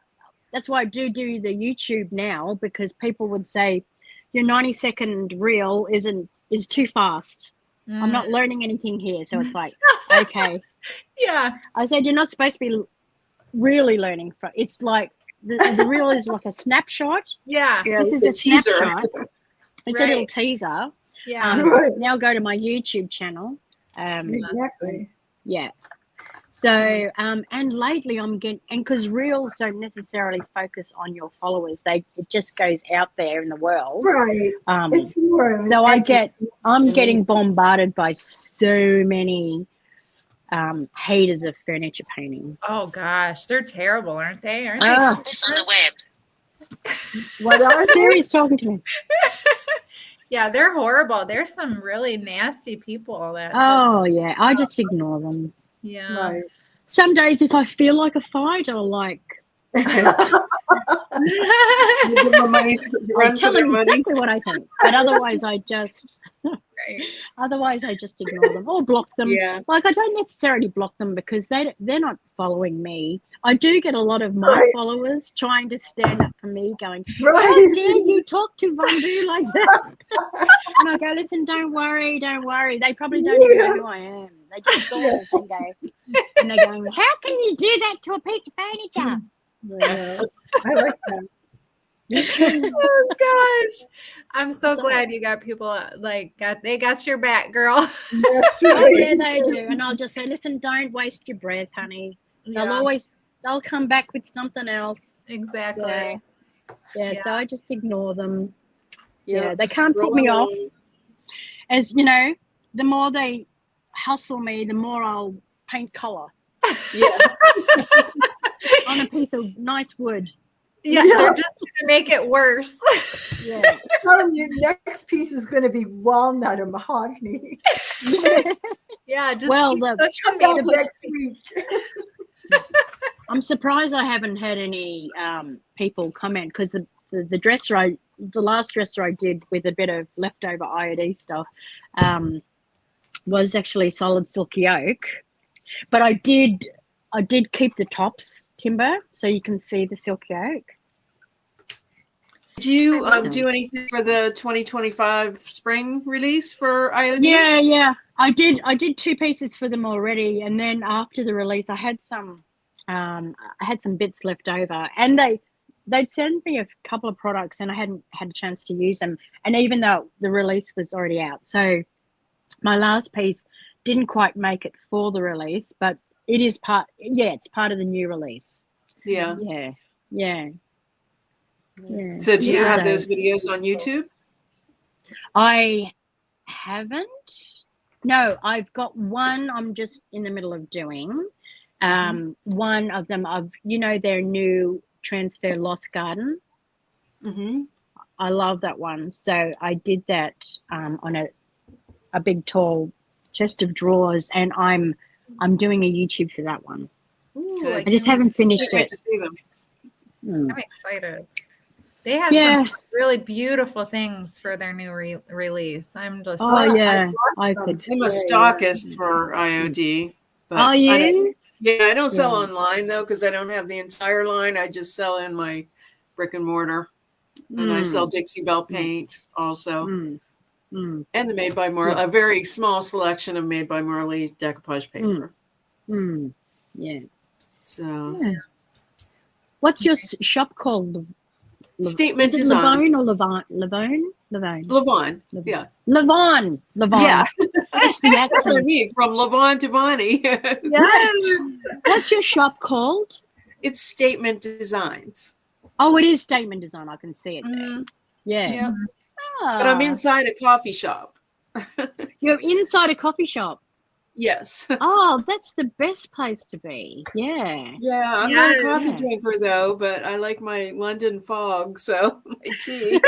I do the YouTube now, because people would say your 90-second reel is too fast. I'm not learning anything here. So it's like, okay. Yeah. I said, you're not supposed to be really learning from. It's like the reel is like a snapshot. Yeah. This is a teaser. snapshot. It's a little teaser. Yeah. Right. Now go to my YouTube channel. Exactly. Yeah. So, and lately I'm getting, and because reels don't necessarily focus on your followers, it just goes out there in the world. Right. It's more of an So I'm entertainment. getting bombarded by so many haters of furniture painting. Oh gosh, they're terrible, aren't they? Aren't I they? saw this on the web. What are they? Siri's talking to me. Yeah, they're horrible. There's some really nasty people that. Oh yeah, I just ignore them. Yeah. Right. Some days if I feel like a fight, I'll like You give them money, I run for tell their them money. exactly what I think, but otherwise I just Right. ignore them or block them. Yeah. Like I don't necessarily block them because they're not following me. I do get a lot of my Right. followers trying to stand up for me, going, "How Right. dare you talk to VonBoo like that?" And I go, "Listen, don't worry. They probably don't even know who I am. They just saw this and they're going, how can you do that to a piece of furniture?" Yeah, I like that. Oh gosh. I'm so So- glad you got people they got your back, girl. That's Oh right. yeah, they do. And I'll just say, "Listen, don't waste your breath, honey. They'll come back with something else." exactly. Yeah. So I just ignore them. Yeah, They can't put me off. scroll As you know, the more they hustle me, the more I'll paint color Yeah. on a piece of nice wood. Yeah, Yeah. they're just gonna make it worse. Yeah. Tell 'em your next piece is going to be walnut or mahogany. Yeah, just Well, keep the- pushing Come me. back next week. I'm surprised I haven't had any people comment because the dresser the last dresser I did with a bit of leftover IOD stuff was actually solid silky oak, but I did keep the tops timber so you can see the silky oak. Did you Awesome. do anything for the 2025 spring release for IOD? Yeah. I did 2 pieces for them already, and then after the release, I had some bits left over, and they'd sent me a couple of products, and I hadn't had a chance to use them. And even though the release was already out, so my last piece didn't quite make it for the release, but it is part. Yeah, it's part of the new release. Yeah. Yeah. So do you have So- those videos on YouTube? I haven't. No, I've got one I'm just in the middle of doing. One of them of their new transfer lost garden. Mm-hmm. I love that one. So I did that on a big tall chest of drawers, and I'm doing a YouTube for that one. Ooh, Good. I just haven't finished Can't wait it. to see them. I'm excited. They have Yeah. some really beautiful things for their new release. I'm just Oh yeah, I some could. too. I'm a stockist for IOD. But Are I don't- you? I don't sell Yeah. online though because I don't have the entire line. I just sell in my brick and mortar, and I sell Dixie Belle paint also, Mm. and the Made by Marley. A very small selection of Made by Marley decoupage paper. Yeah. So What's your shop called? Statement Is it Designs. Lavone or Lavone? Lavone. Lavon. Yeah. Lavon. Yeah. That's the That's what I accent. mean. From Lavon to Bonnie. yes. What's your shop called? It's Statement Designs. Oh, it is Statement Design. I can see it there. Mhm. Yeah. Yeah. Ah, But I'm inside a coffee shop. You're inside a coffee shop. Yes. Oh, that's the best place to be. Yeah. Yeah, I'm not a Yes. coffee Yeah. drinker though, but I like my London fog, so my tea.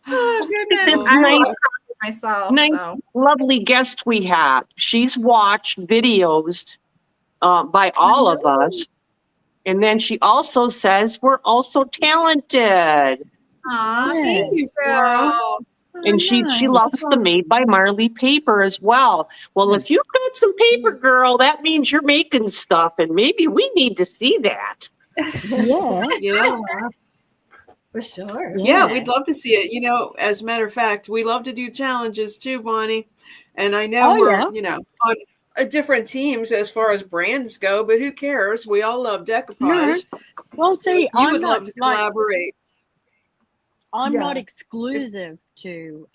Oh goodness. This I nice- love coffee myself. Nice, So. lovely guest we have. She's watched videos by all of us. And then she also says we're also talented. Aw, Yeah. thank you, Flora. girl. And she nice. loves the Made by Marley paper as well. Well, if you've got some paper, girl, that means you're making stuff, and maybe we need to see that. Yeah. Yeah. For sure. Yeah, we'd love to see it. As a matter of fact, we love to do challenges too, Bonnie. And I know Oh, we're, yeah. on different teams as far as brands go, but who cares? We all love decoupage. Well, see, You I'm would not love to collaborate. I'm Yeah. not exclusive to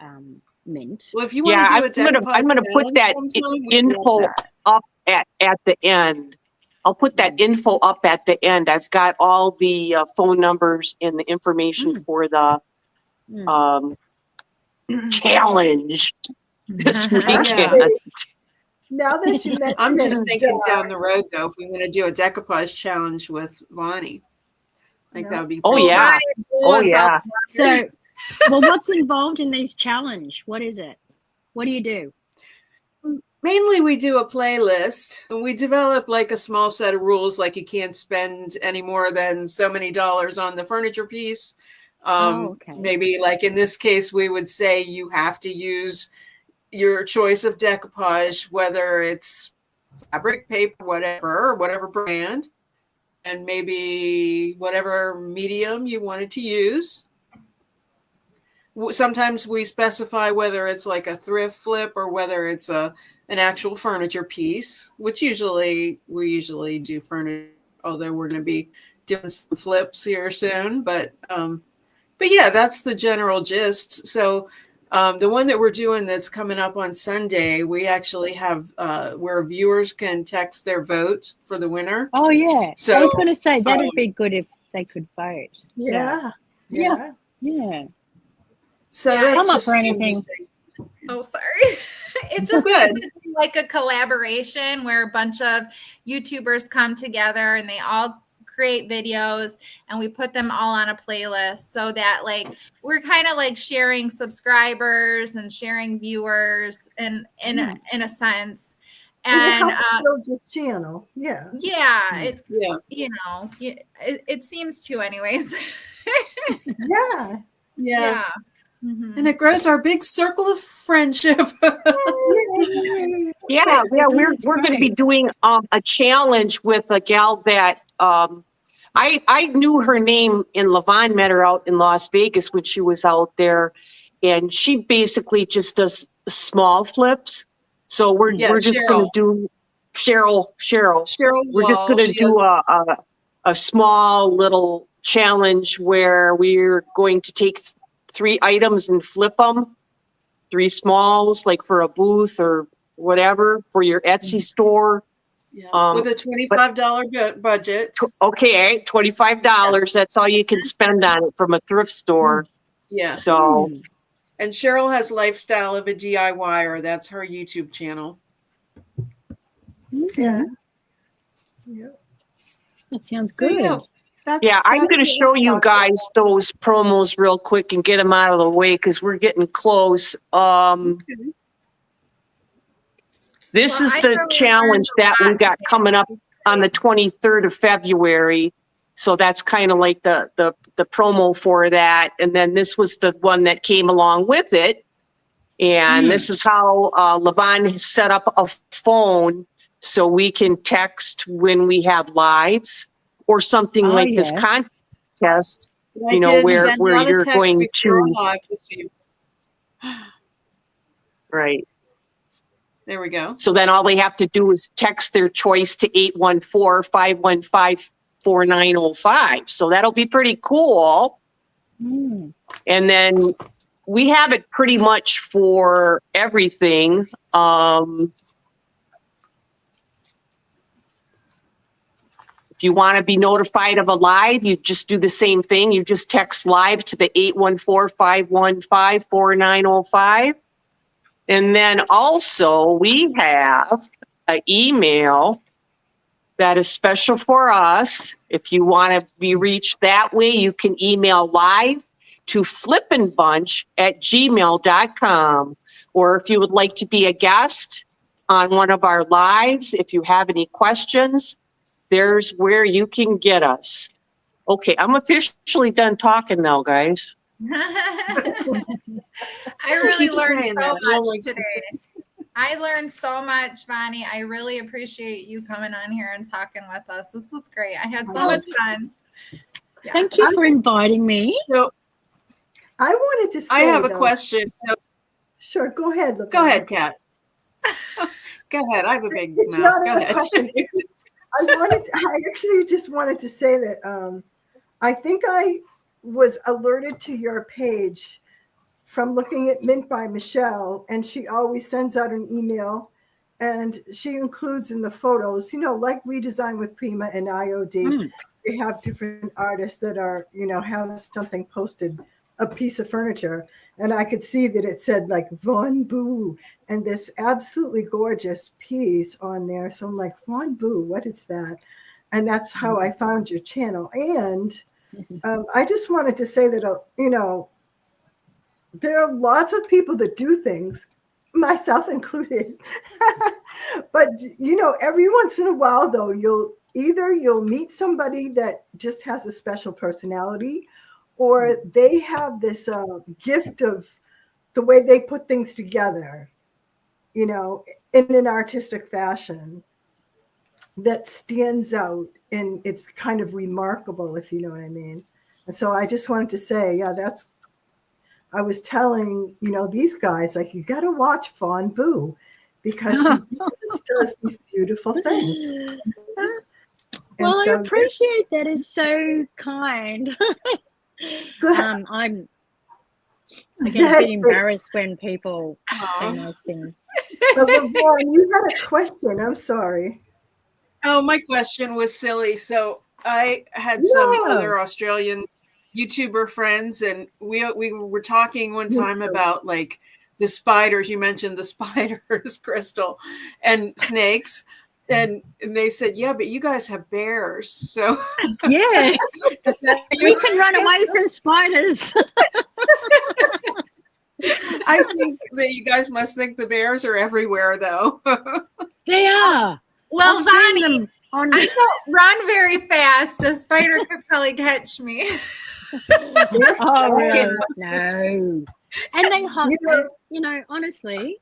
Mint. Well, if you Yeah, want to do a decoupage I'm gonna put challenge that sometime, we'd love info that. up at the end. I'll put that info up at the end. I've got all the phone numbers and the information for the challenge this weekend. Yeah. Now that you mentioned I'm just it, thinking down the road, though, if we want to do a decoupage challenge with Bonnie, that would be Oh cool. yeah. Oh yeah. So, well, what's involved in these challenge? What is it? What do you do? Mainly we do a playlist, and we develop like a small set of rules, like you can't spend any more than so many dollars on the furniture piece. Okay. Maybe like in this case, we would say you have to use your choice of decoupage, whether it's fabric, paper, whatever brand, and maybe whatever medium you wanted to use. Sometimes we specify whether it's like a thrift flip or whether it's an actual furniture piece, which we usually do furniture, although we're going to be doing some flips here soon. But yeah, that's the general gist. So the one that we're doing that's coming up on Sunday, we actually have where viewers can text their vote for the winner. Oh yeah. So I was going to say that'd be good if they could vote. Yeah. Yeah. Yeah. So Yeah, that's I'm up just for anything. Oh, sorry. It's just Good. basically like a collaboration where a bunch of YouTubers come together and they all create videos and we put them all on a playlist so that like we're kind of like sharing subscribers and sharing viewers in a sense. And And it helps build your channel. Yeah. it Yeah. you know it seems to anyways. Yeah. Yeah. Mhm. And it grows our big circle of friendship. Yeah, we're going to be doing a challenge with a gal that I knew her name in Levon, met her out in Las Vegas when she was out there, and she basically just does small flips. So we're just going to do Cheryl. We're just going to do a small little challenge where we're going to take 3 items and flip them. 3 smalls, like for a booth or whatever for your Etsy store. Yeah. With a $25 budget. Okay, $25. That's all you can spend on it from a thrift store. Yeah. So, And Cheryl has Lifestyle of a DIYer. That's her YouTube channel. Yeah. Yeah. That sounds So, good. yeah, I'm going to show you guys those promos real quick and get them out of the way because we're getting close. This is the challenge that we got coming up on the 23rd of February. So that's kind of like the promo for that. And then this was the one that came along with it. And this is how Levon has set up a phone so we can text when we have lives or something like this contest, you know, where you're going to. Right. There we go. So then all they have to do is text their choice to 814-515-4905. So that'll be pretty cool. And then we have it pretty much for everything. If you want to be notified of a live, you just do the same thing. You just text live to the 814-515-4905. And then also we have an email that is special for us. If you want to be reached that way, you can email live to flippinbunch@gmail.com. Or if you would like to be a guest on one of our lives, if you have any questions, there's where you can get us. Okay, I'm officially done talking now, guys. I really learned so much today. I learned so much, Bonnie. I really appreciate you coming on here and talking with us. This was great. I had so much fun. Yeah. Thank you for inviting me. So I wanted to say, I have a question. So, sure, go ahead. go ahead, Kat. Go ahead. I have a big It's mouth. not Go a ahead. question. It's just, I actually just wanted to say that I think I was alerted to your page from looking at Mint by Michelle, and she always sends out an email and she includes in the photos, you know, like Redesign with Prima and IOD. We have different artists that are, you know, have something posted, a piece of furniture. And I could see that it said like VonBoo and this absolutely gorgeous piece on there. So I'm like, VonBoo, what is that? And that's how I found your channel. And I just wanted to say that, you know, there are lots of people that do things myself included. But every once in a while, though, you'll meet somebody that just has a special personality, or they have this gift of the way they put things together, in an artistic fashion that stands out, and it's kind of remarkable, if you know what I mean. And so I just wanted to say, I was telling, these guys, like, you got to watch VonBoo, because she just does these beautiful things. Well, And I so, appreciate that. Is so kind. yeah. I get a bit embarrassed when people say nice things. But Yvonne, you had a question. I'm sorry. Oh, my question was silly. So I had some Yeah. other Australian YouTuber friends, and we were talking one Me time too. about like the spiders. You mentioned the spiders, Crystal, and snakes. And they said, yeah, but you guys have bears. So Yeah, does that we can run away from spiders. I think that you guys must think the bears are everywhere, though. They are. Well, I've seen Vonnie, them on. I don't run very fast. A spider could probably catch me. Oh, really? No. And they hide. Honestly,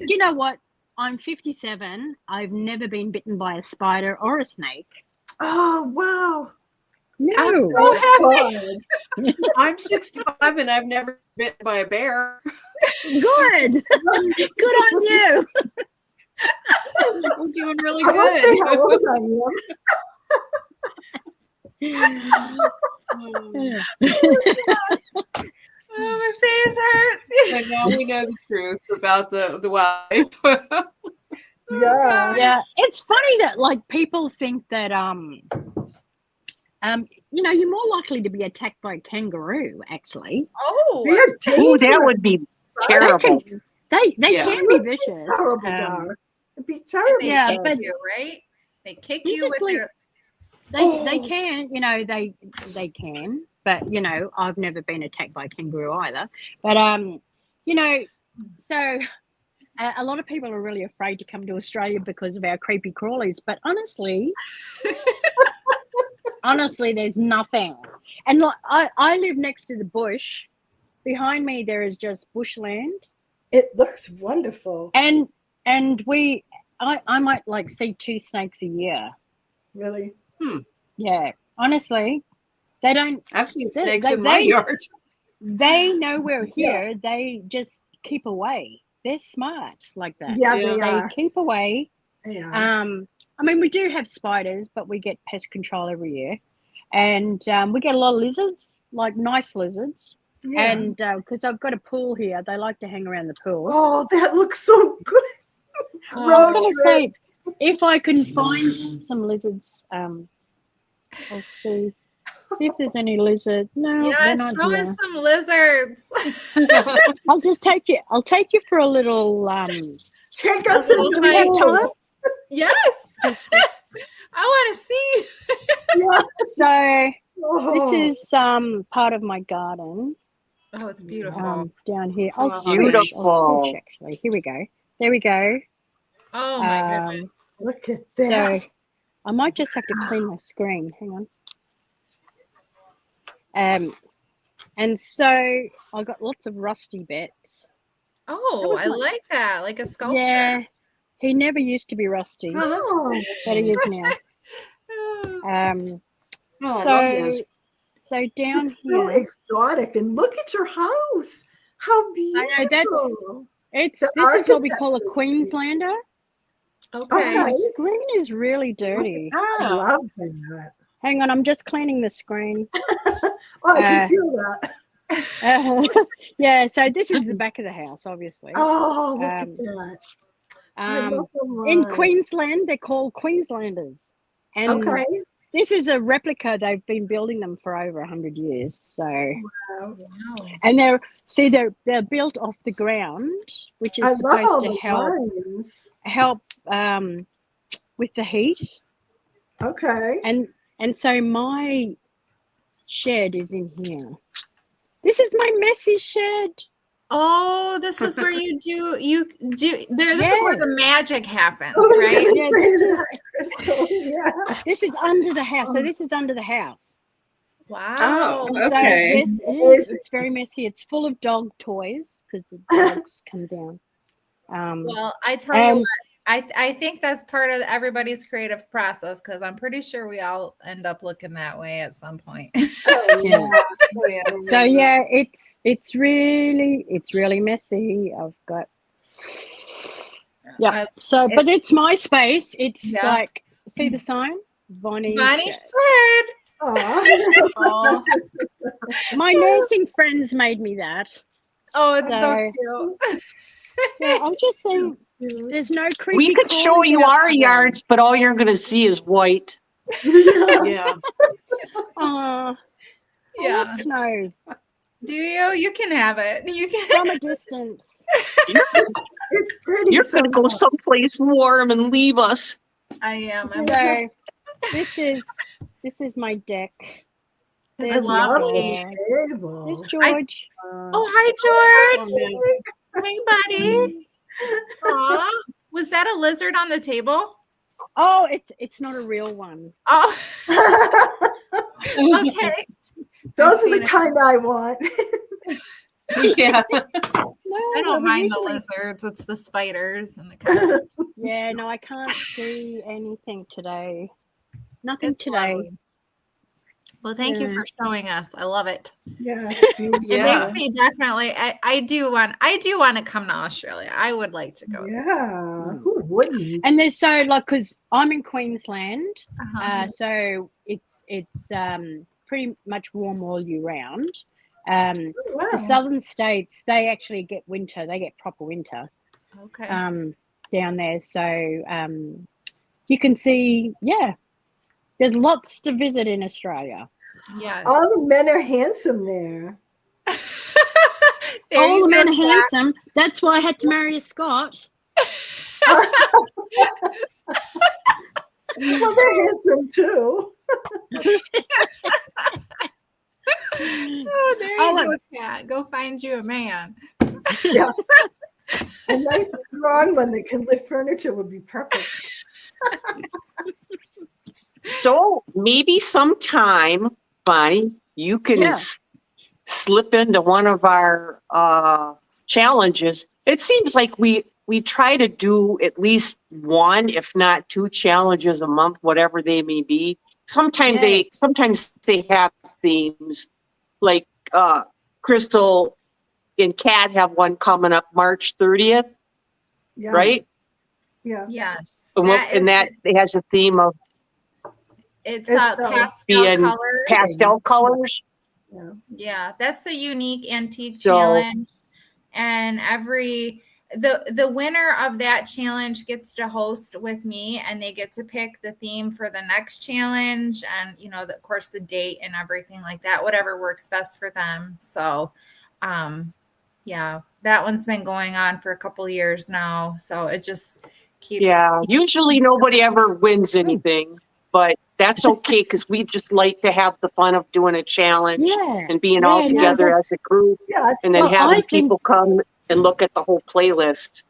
you know what? I'm 57. I've never been bitten by a spider or a snake. Oh, wow. No. I'm so happy. I'm 65 and I've never been bitten by a bear. Good. Good on you. We're doing really I won't say good. how old I Oh, my face hurts. And now we know the truth about the wife. am. Yeah. Yeah, it's funny that like people think that you're more likely to be attacked by a kangaroo. Actually, Oh, They're Ooh, that dangerous. would be they terrible. Yeah. can be vicious. Terrible, Dar. It'd be and terrible. they Yeah, kick but- you, right? They kick You you just with leave- their. They can, they can, but I've never been attacked by a kangaroo either. But so a lot of people are really afraid to come to Australia because of our creepy crawlies. But honestly, there's nothing. And like, I live next to the bush. Behind me, there is just bushland, It looks wonderful. and I might like see 2 snakes a year. Really. Yeah, honestly, they don't. I've seen They- snakes they- in my they- yard. They know we're here. They just keep away. They're smart like that. Yeah, Yeah. they They are. keep away. Yeah. I mean, we do have spiders, but we get pest control every year, and we get a lot of lizards, like nice lizards. Yeah. And because I've got a pool here, they like to hang around the pool. Oh, that looks so good. I was Road going to trip. say, if I can find some lizards, I'll see if there's any lizard. No, Yeah, they're not show here. us some lizards. I'll just take you. I'll take you for a little. Take us Do into we have the time? Yes. I want to see. Yeah. So Oh. this is part of my garden Oh, it's beautiful. down here. I'll Oh, switch. beautiful. I'll switch actually. Here we go. There we go. Oh my goodness. Look at So that. I might just have to clean my screen. Hang on. And so I got lots of rusty bits. Oh, was I my- like that. Like a sculpture. Yeah, he never used to be rusty, Oh, that's Oh. but he is now. I love So those. so down It's so here, exotic. And look at your house. How beautiful. I know, that's- The this is what we call a architect is Queenslander. Okay. My screen is really dirty. I Ah, love that. Hang on, I'm just cleaning the screen. Oh, I can feel that. Yeah, so this is the back of the house, obviously. Oh, look at Um, that. I Um, love the in line. Queensland, they're called Queenslanders. And Okay. this is a replica. They've been building them for over 100 years. So, Wow. Wow. and they're built off the ground, which is I love all supposed to the lines. help with the heat. Okay. And so my shed is in here. This is my messy shed. Oh, this is where you do there. This is where Yeah. the magic happens, Oh, right? Yeah, say this is that, Crystal. Yeah. this is under the house. So this is under the house. Wow. Oh, And so okay. this is it's very messy. It's full of dog toys because the dogs come down. Well, I tell you And what, I think that's part of everybody's creative process because I'm pretty sure we all end up looking that way at some point. Oh, yeah. Oh, yeah. So yeah, it's really messy. I've got yeah. So but it's my space. It's Yeah. like see the sign? Bonnie Bonnie Shed. Shed. Aw. Oh, My nursing friends made me that. oh, it's so So cute. yeah, I'm just saying there's no creepy We could show crawlies you out our today. yards, but all you're going to see is white. Yeah. I Yeah. love snow Do you? You can have it. You can. from a distance. It's pretty. You're going to go somehow. someplace warm and leave us. I am. So this is my deck. It's There's my lovely. dog. Table. There's George. Oh, hi, George. Oh, man. Hey, buddy. Aw. Was that a lizard on the table? Oh, it's not a real one. Oh, okay. Those are seen the it. kind I want. Yeah. No, I don't we mind the usually- lizards. It's the spiders and the cats. Yeah, no, I can't see anything today. Nothing It's today. lovely. Well, thank you Yeah. for showing us. I love it. Yeah. it's beautiful. It Yeah. makes me definitely. I do want to come to Australia. I would like to go. there. Yeah. Who wouldn't? And there's so like because I'm in Queensland, Uh-huh. so it's pretty much warm all year round. Oh, The wow. southern states they actually get winter. They get proper winter Okay. down there. So you can see, yeah, there's lots to visit in Australia. Yes. All the men are handsome there. There All you the men go, are Jack. handsome. That's why I had to marry a Scot. Well, they're handsome too. Oh, there you Oh, go, Kat. Go find you a man. Yeah. A nice strong one that can lift furniture would be perfect. So maybe sometime, Bonnie, you can Yeah. slip into one of our challenges. It seems like we try to do at least one, if not two challenges a month, whatever they may be. Sometimes they have themes, like Crystal and Kat have one coming up March 30th, Yeah. right? Yeah. Yes. And that it has a theme of It's It's, pastel being colors. pastel colors. Yeah. Yeah, that's the unique antique So- challenge. And the winner of that challenge gets to host with me, and they get to pick the theme for the next challenge, and of course the date and everything like that, whatever works best for them. So yeah, that one's been going on for a couple years now, so it just keeps Usually nobody ever wins anything, but that's okay because we just like to have the fun of doing a challenge Yeah. and being Yeah, all no, together as a group, Yeah. It's and then Well, having I think- people come and look at the whole playlist.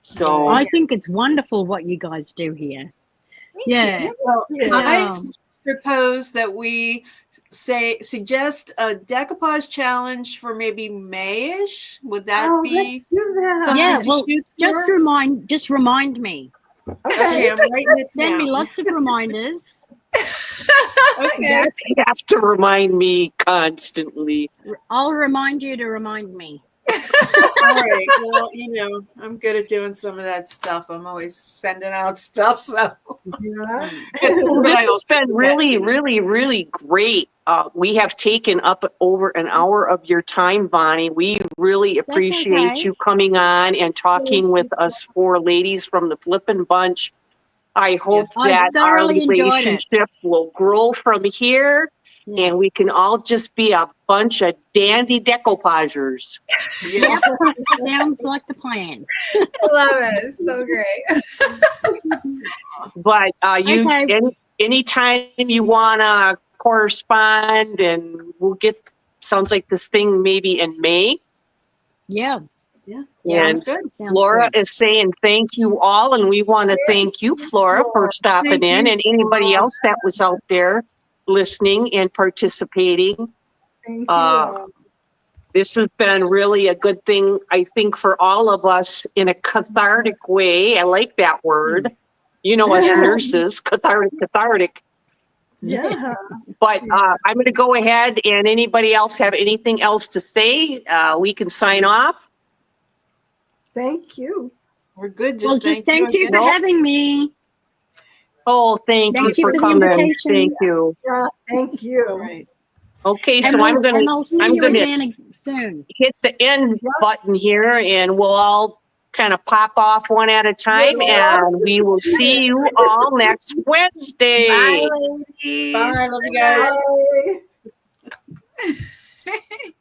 So I think it's wonderful what you guys do here. Yeah. well, I Um, propose that we suggest a decoupage challenge for maybe May-ish. Would that oh, be let's do that. something Yeah, to well, shoot just for? remind me. Okay, I'm writing it Send me down. lots of reminders. Okay. that's, you have to remind me constantly. I'll remind you to remind me. All right. Well, I'm good at doing some of that stuff. I'm always sending out stuff. So Yeah. This has been really, really, really great. We have taken up over an hour of your time, Bonnie. We really appreciate okay. you coming on and talking with us four ladies from the Flippin Bunch. I hope Yes. I that our thoroughly enjoyed it. relationship will grow from here, Yeah. and we can all just be a bunch of dandy decoupagers. yeah. Sounds like the plan. I love it. It's so great. But Okay. anytime you want to correspond, and we'll get, sounds like this thing maybe in May. Yeah. Yeah. And Sounds good. Sounds Laura good. is saying thank you all, and we want to thank you, Flora, for stopping Thank in, you, and anybody Flora. else that was out there listening and participating. Thank you. Uh, This has been really a good thing, I think, for all of us in a cathartic way. I like that word. You know, us nurses, cathartic. Yeah. But I'm going to go ahead, and anybody else have anything else to say? We can sign off. Thank you. We're good. Well, Just just thank you thank you again. for having me. Oh, thank you Thank you for for the coming. invitation. Thank you. Yeah, thank you. All right. Okay, And so I'm I'll see you gonna again soon. hit the end button here, and we'll all kind of pop off one at a time, Yeah. and we will see you all next Wednesday. Bye, ladies. Bye. Love you guys. Bye.